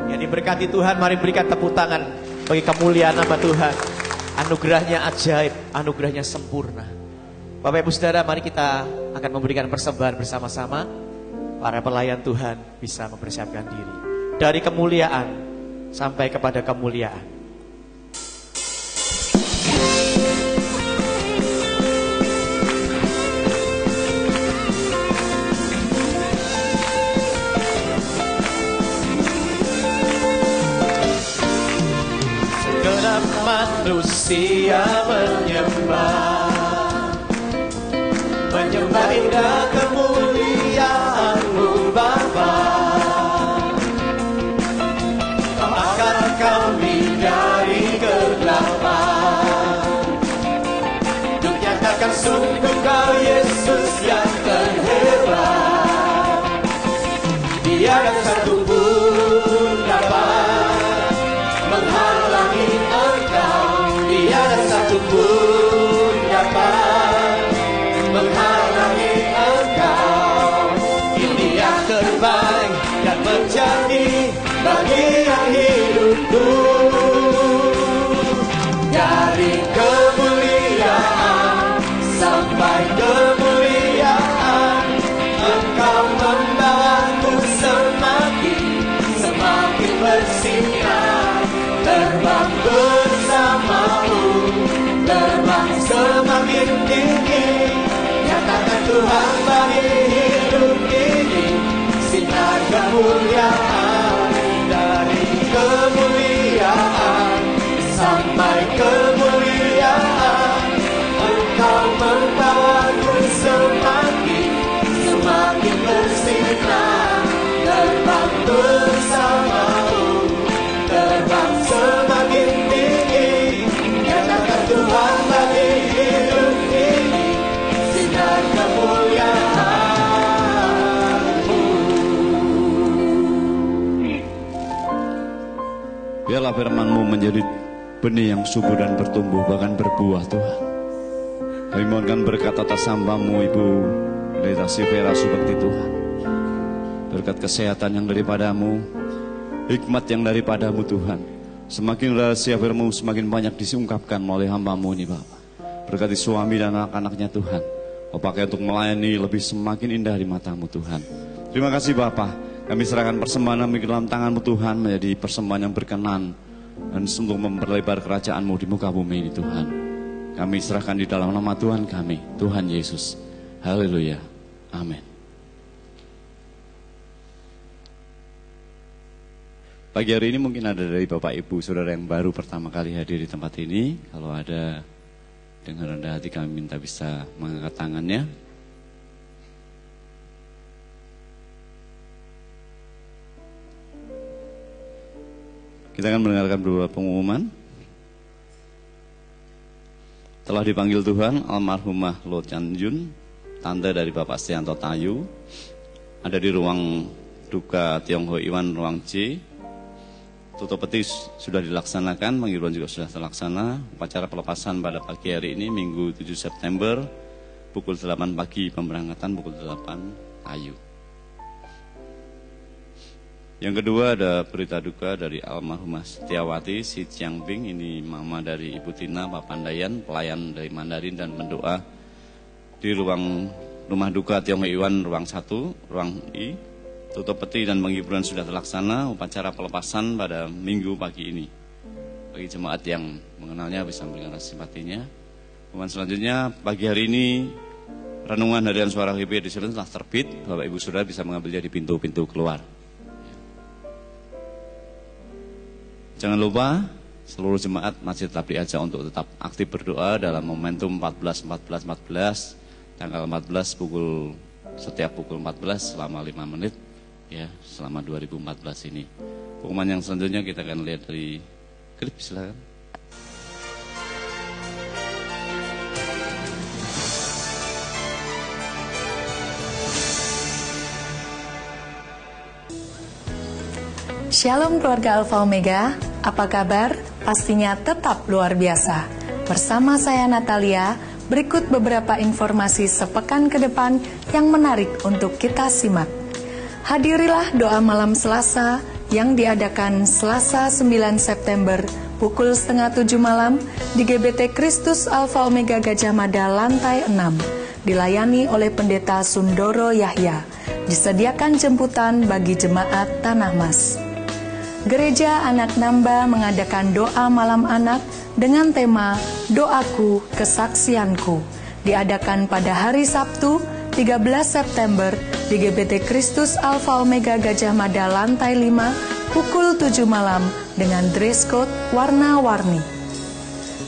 Yang diberkati Tuhan, mari berikan tepuk tangan bagi kemuliaan nama Tuhan. Anugerahnya ajaib, anugerahnya sempurna. Bapak Ibu Saudara, mari kita akan memberikan persembahan bersama-sama. Para pelayan Tuhan bisa mempersiapkan diri. Dari kemuliaan sampai kepada kemuliaan. Segenap manusia menyembah indah kemuliaan-Mu Bapa. Kami dari kegelapan, untuk nyatakan sungguh Kau Yesus yang terhebat. Tiada satu pun dapat menghalangi Engkau, tiada satu pun dapat menghalangi Engkau. Ini yang terbaik dan menjadi bagian hidupku. Dari kemuliaan sampai kemuliaan, Engkau membawaku semakin bersinar. Terbang bersamamu, terbang semakin tinggi. Nyatakan Tuhan bagi hidup ini, sinar kemuliaan. Dari kemuliaan sampai kemuliaan, Engkau membawaku semakin bersinar. Terbang bersamamu, terbang semakin tinggi. Nyatakan Tuhan bagi hidup ini, sinar kemuliaan. Biarlah firman-Mu menjadi benih yang subur dan bertumbuh, bahkan berbuah Tuhan. Kami mohonkan berkat atas hamba-Mu Ibu Pendeta Silvera Subakti Tuhan. Berkat kesehatan yang daripada-Mu, hikmat yang daripada-Mu Tuhan. Semakin rahasia firman-Mu semakin banyak diungkapkan melalui hamba-Mu ini Bapak. Berkati suami dan anak-anaknya Tuhan. Kau pakai untuk melayani lebih semakin indah di mata-Mu Tuhan. Terima kasih Bapak. Kami serahkan persembahan kami ke dalam tangan-Mu Tuhan, menjadi persembahan yang berkenan dan untuk memperlebar kerajaan-Mu di muka bumi ini Tuhan. Kami serahkan di dalam nama Tuhan kami, Tuhan Yesus. Haleluya. Amin. Pagi hari ini mungkin ada dari Bapak Ibu Saudara yang baru pertama kali hadir di tempat ini. Kalau ada, dengan rendah hati kami minta bisa mengangkat tangannya. Kita akan mendengarkan beberapa pengumuman. Telah dipanggil Tuhan almarhumah Lo Chan Yun, tante dari Bapak Stianto Tayu, ada di ruang duka Tiongho Iwan ruang C. Tutup peti sudah dilaksanakan, penghiburan juga sudah terlaksana. Upacara pelepasan pada pagi hari ini Minggu 7 September pukul 8 pagi, pemberangkatan pukul 8 Tayu. Yang kedua ada berita duka dari almarhumah Setiawati Si Chiangping, ini mama dari Ibu Tina Papandayan, pelayan dari Mandarin dan mendoa di ruang rumah duka Tiongho Iwan ruang 1, ruang I. Tutup peti dan penghiburan sudah terlaksana. Upacara pelepasan pada Minggu pagi ini. Bagi jemaat yang mengenalnya bisa memberikan rasa simpatinya. Kemudian selanjutnya pagi hari ini renungan harian suara HKBP Edisi telah terbit. Bapak Ibu Saudara bisa mengambilnya di pintu-pintu keluar. Jangan lupa seluruh jemaat masih tetap diajak untuk tetap aktif berdoa dalam momentum 14 tanggal 14 setiap pukul 14 selama 5 menit. Ya, selama 2014 ini. Pengumuman yang selanjutnya kita akan lihat dari klip, silakan. Shalom keluarga Alfa Omega, apa kabar? Pastinya tetap luar biasa. Bersama saya Natalia, berikut beberapa informasi sepekan ke depan yang menarik untuk kita simak. Hadirilah doa malam Selasa yang diadakan Selasa 9 September pukul 6:30 malam di GBT Kristus Alfa Omega Gajah Mada lantai 6, dilayani oleh Pendeta Sundoro Yahya. Disediakan jemputan bagi jemaat Tanah Mas. Gereja Anak Namba mengadakan doa malam anak dengan tema Doaku Kesaksianku. Diadakan pada hari Sabtu 13 September di GBT Kristus Alfa Omega Gajah Mada lantai 5 pukul 7 malam dengan dress code warna-warni.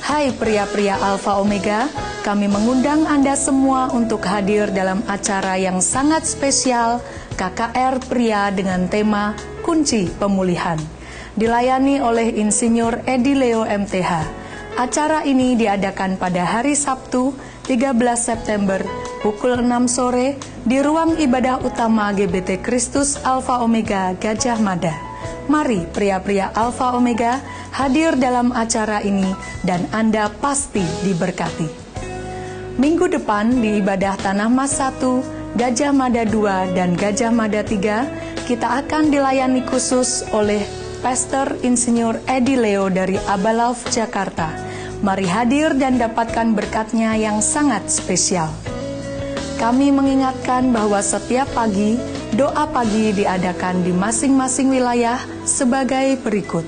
Hai pria-pria Alfa Omega, kami mengundang Anda semua untuk hadir dalam acara yang sangat spesial KKR Pria dengan tema Kunci Pemulihan. Dilayani oleh Insinyur Edi Leo MTH. Acara ini diadakan pada hari Sabtu 13 September pukul 6 sore di ruang ibadah utama GBT Kristus Alfa Omega Gajah Mada. Mari pria-pria Alfa Omega hadir dalam acara ini dan Anda pasti diberkati. Minggu depan di ibadah Tanah Mas 1, Gajah Mada 2 dan Gajah Mada 3 kita akan dilayani khusus oleh Pastor Insinyur Edi Leo dari Abalauf Jakarta. Mari hadir dan dapatkan berkatnya yang sangat spesial. Kami mengingatkan bahwa setiap pagi, doa pagi diadakan di masing-masing wilayah sebagai berikut.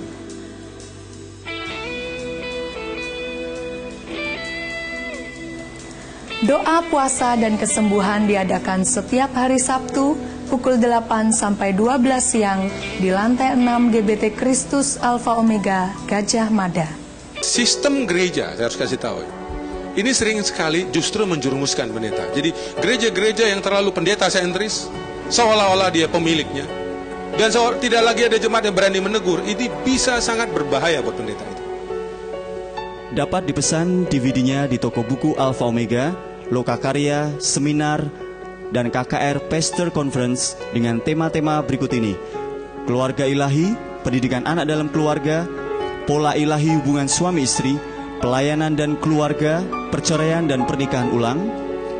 Doa puasa dan kesembuhan diadakan setiap hari Sabtu pukul 8 sampai 12 siang di lantai 6 GBT Kristus Alfa Omega Gajah Mada. Sistem gereja, saya harus kasih tahu, ini sering sekali justru menjerumuskan pendeta. Jadi gereja-gereja yang terlalu pendeta sentris, seolah-olah dia pemiliknya, dan tidak lagi ada jemaat yang berani menegur. Ini bisa sangat berbahaya buat pendeta itu. Dapat dipesan DVD-nya di toko buku Alfa Omega, Lokakarya, Seminar, dan KKR Pastor Conference dengan tema-tema berikut ini: Keluarga Ilahi, Pendidikan Anak dalam Keluarga, Pola Ilahi Hubungan Suami Istri, Pelayanan dan Keluarga, Perceraian dan Pernikahan Ulang,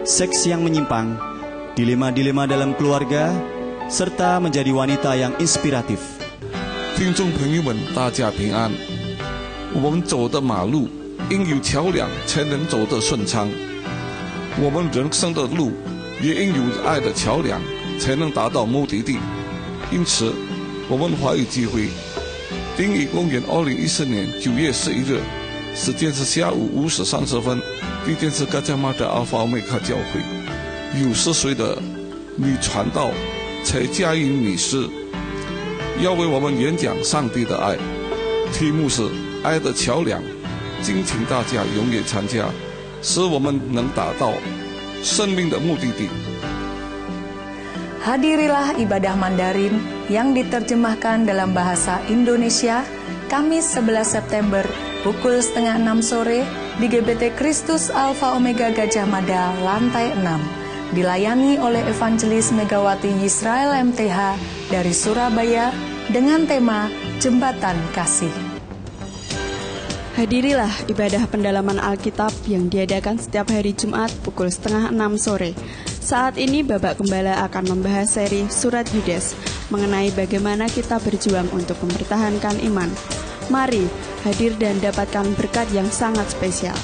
Seks yang Menyimpang, Dilema-dilema dalam Keluarga, serta Menjadi Wanita yang Inspiratif. 听众朋友们，大家平安。我们走的马路应有桥梁，才能走得顺畅。我们人生的路也应有爱的桥梁，才能达到目的地。因此，我们华语聚会定于公元2014年9月11日，时间是下午5时30分，地点是嘎加马的阿法欧美卡教会。有10岁的女传道蔡佳音女士要为我们演讲上帝的爱，题目是爱的桥梁，敬请大家踊跃参加，使我们能达到生命的目的地。 Hadirilah ibadah Mandarin yang diterjemahkan dalam bahasa Indonesia Kamis 11 September pukul 5:30 sore di GBT Kristus Alfa Omega Gajah Mada, lantai 6. Dilayani oleh Evangelis Megawati Yisrael MTH dari Surabaya dengan tema Jembatan Kasih. Hadirilah ibadah pendalaman Alkitab yang diadakan setiap hari Jumat pukul 5:30 sore. Saat ini Bapak Gembala akan membahas seri Surat Yudas mengenai bagaimana kita berjuang untuk mempertahankan iman. Mari hadir dan dapatkan berkat yang sangat spesial.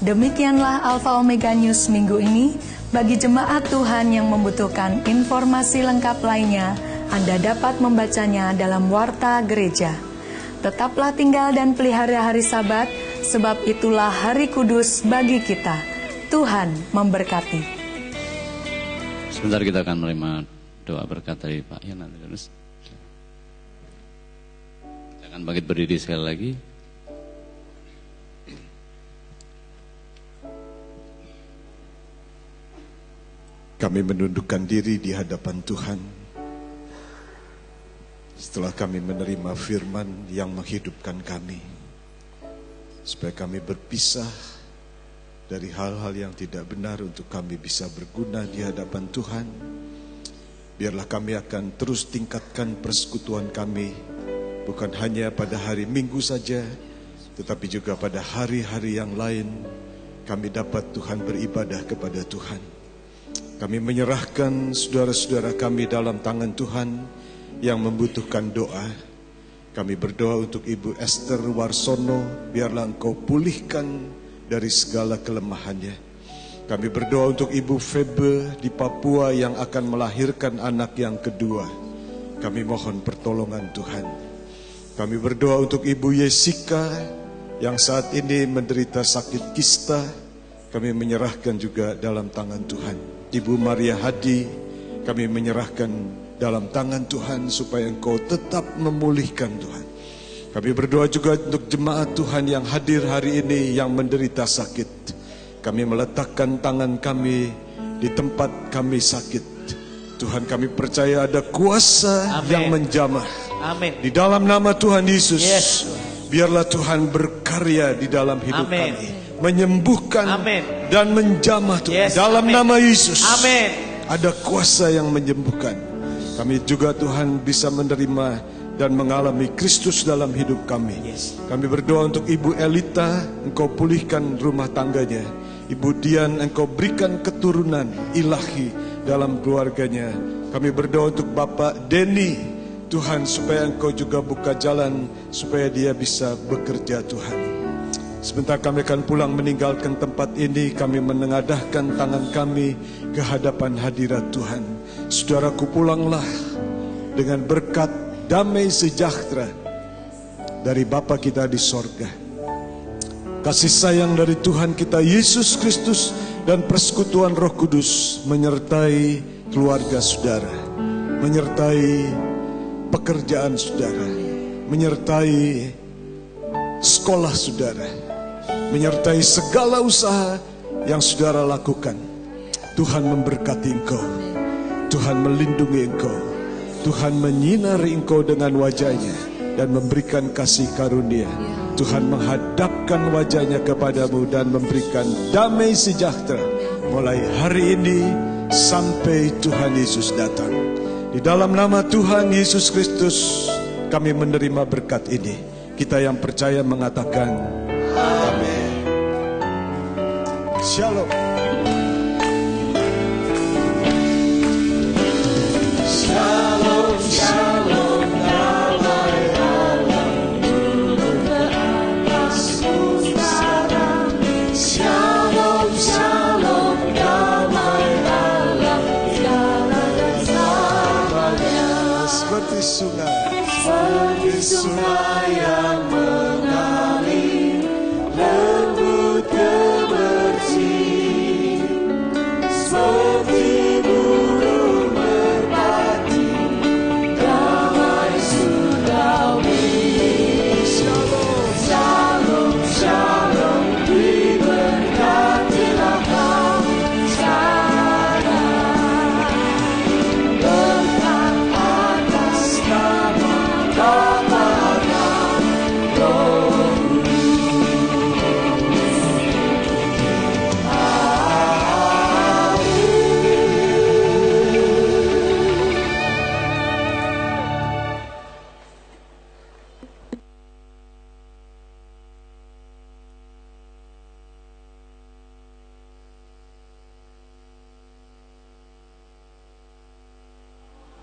Demikianlah Alfa Omega News minggu ini. Bagi jemaat Tuhan yang membutuhkan informasi lengkap lainnya, Anda dapat membacanya dalam Warta Gereja. Tetaplah tinggal dan pelihara hari Sabat, sebab itulah hari kudus bagi kita. Tuhan memberkati. Sebentar kita akan menerima doa berkat dari Pak Yan. Kita akan bangkit berdiri sekali lagi. Kami menundukkan diri di hadapan Tuhan setelah kami menerima firman yang menghidupkan kami, supaya kami berpisah dari hal-hal yang tidak benar untuk kami bisa berguna di hadapan Tuhan. Biarlah kami akan terus tingkatkan persekutuan kami, bukan hanya pada hari Minggu saja, tetapi juga pada hari-hari yang lain kami dapat Tuhan beribadah kepada Tuhan. Kami menyerahkan saudara-saudara kami dalam tangan Tuhan yang membutuhkan doa. Kami berdoa untuk Ibu Esther Warsono, biarlah Engkau pulihkan dari segala kelemahannya. Kami berdoa untuk Ibu Febe di Papua yang akan melahirkan anak yang kedua. Kami mohon pertolongan Tuhan. Kami berdoa untuk Ibu Yesika yang saat ini menderita sakit kista. Kami menyerahkan juga dalam tangan Tuhan. Ibu Maria Hadi, kami menyerahkan dalam tangan Tuhan supaya Engkau tetap memulihkan Tuhan. Kami berdoa juga untuk jemaat Tuhan yang hadir hari ini yang menderita sakit. Kami meletakkan tangan kami di tempat kami sakit. Tuhan, kami percaya ada kuasa yang menjamah. Amin. Di dalam nama Tuhan Yesus, biarlah Tuhan berkarya di dalam hidup kami. Menyembuhkan dan menjamah Tuhan. Dalam nama Yesus. Ada kuasa yang menyembuhkan. Kami juga Tuhan bisa menerima dan mengalami Kristus dalam hidup kami. Kami berdoa untuk Ibu Elita, Engkau pulihkan rumah tangganya. Ibu Dian, Engkau berikan keturunan ilahi dalam keluarganya. Kami berdoa untuk Bapak Denny, Tuhan, supaya Engkau juga buka jalan supaya dia bisa bekerja Tuhan. Sebentar kami akan pulang meninggalkan tempat ini. Kami menengadahkan tangan kami ke hadapan hadirat Tuhan. Saudaraku, pulanglah dengan berkat damai sejahtera dari Bapa kita di sorga. Kasih sayang dari Tuhan kita Yesus Kristus dan persekutuan Roh Kudus menyertai keluarga saudara, menyertai pekerjaan saudara, menyertai sekolah saudara, menyertai segala usaha yang saudara lakukan. Tuhan memberkati engkau, Tuhan melindungi engkau, Tuhan menyinari engkau dengan wajahnya dan memberikan kasih karunia. Tuhan menghadapkan wajahnya kepadamu dan memberikan damai sejahtera mulai hari ini sampai Tuhan Yesus datang. Di dalam nama Tuhan Yesus Kristus kami menerima berkat ini. Kita yang percaya mengatakan amin. Shalom. Shalom, shalom, damai Allah turun ke atasku sekarang. Shalom, shalom, damai Allah sekarang dan selamanya. Seperti sungai yang mengalir lembut ke bersih, seperti burung merpati damai surgawi. Shalom, shalom, shalom, diberkatilah kau sekarang. Berkat atas nama Bapa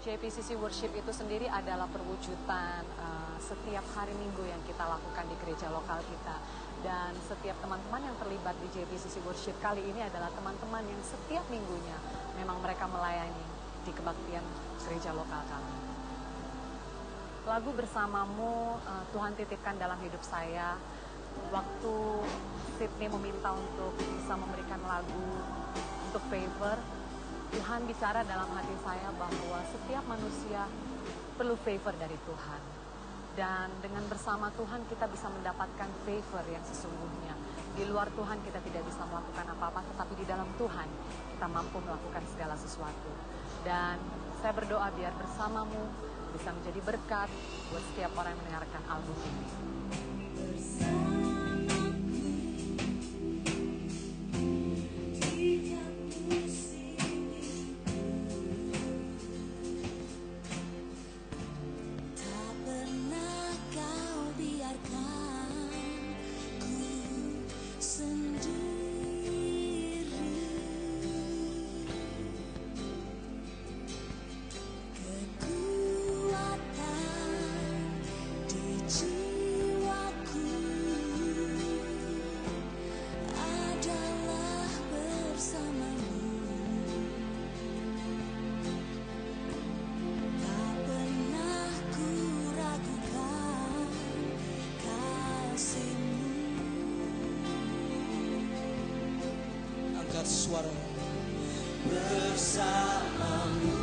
JPCC Worship itu sendiri adalah perwujudan setiap hari Minggu yang kita lakukan di gereja lokal kita. Dan setiap teman-teman yang terlibat di JPCC Worship kali ini adalah teman-teman yang setiap minggunya memang mereka melayani di kebaktian gereja lokal kami. Lagu Bersamamu Tuhan titipkan dalam hidup saya. Waktu Sydney meminta untuk bisa memberikan lagu untuk favor, Tuhan bicara dalam hati saya bahwa setiap manusia perlu favor dari Tuhan. Dan dengan bersama Tuhan kita bisa mendapatkan favor yang sesungguhnya. Di luar Tuhan kita tidak bisa melakukan apa-apa, tetapi di dalam Tuhan kita mampu melakukan segala sesuatu. Dan saya berdoa biar Bersamamu bisa menjadi berkat buat setiap orang yang mendengarkan album ini. Suara bersamamu.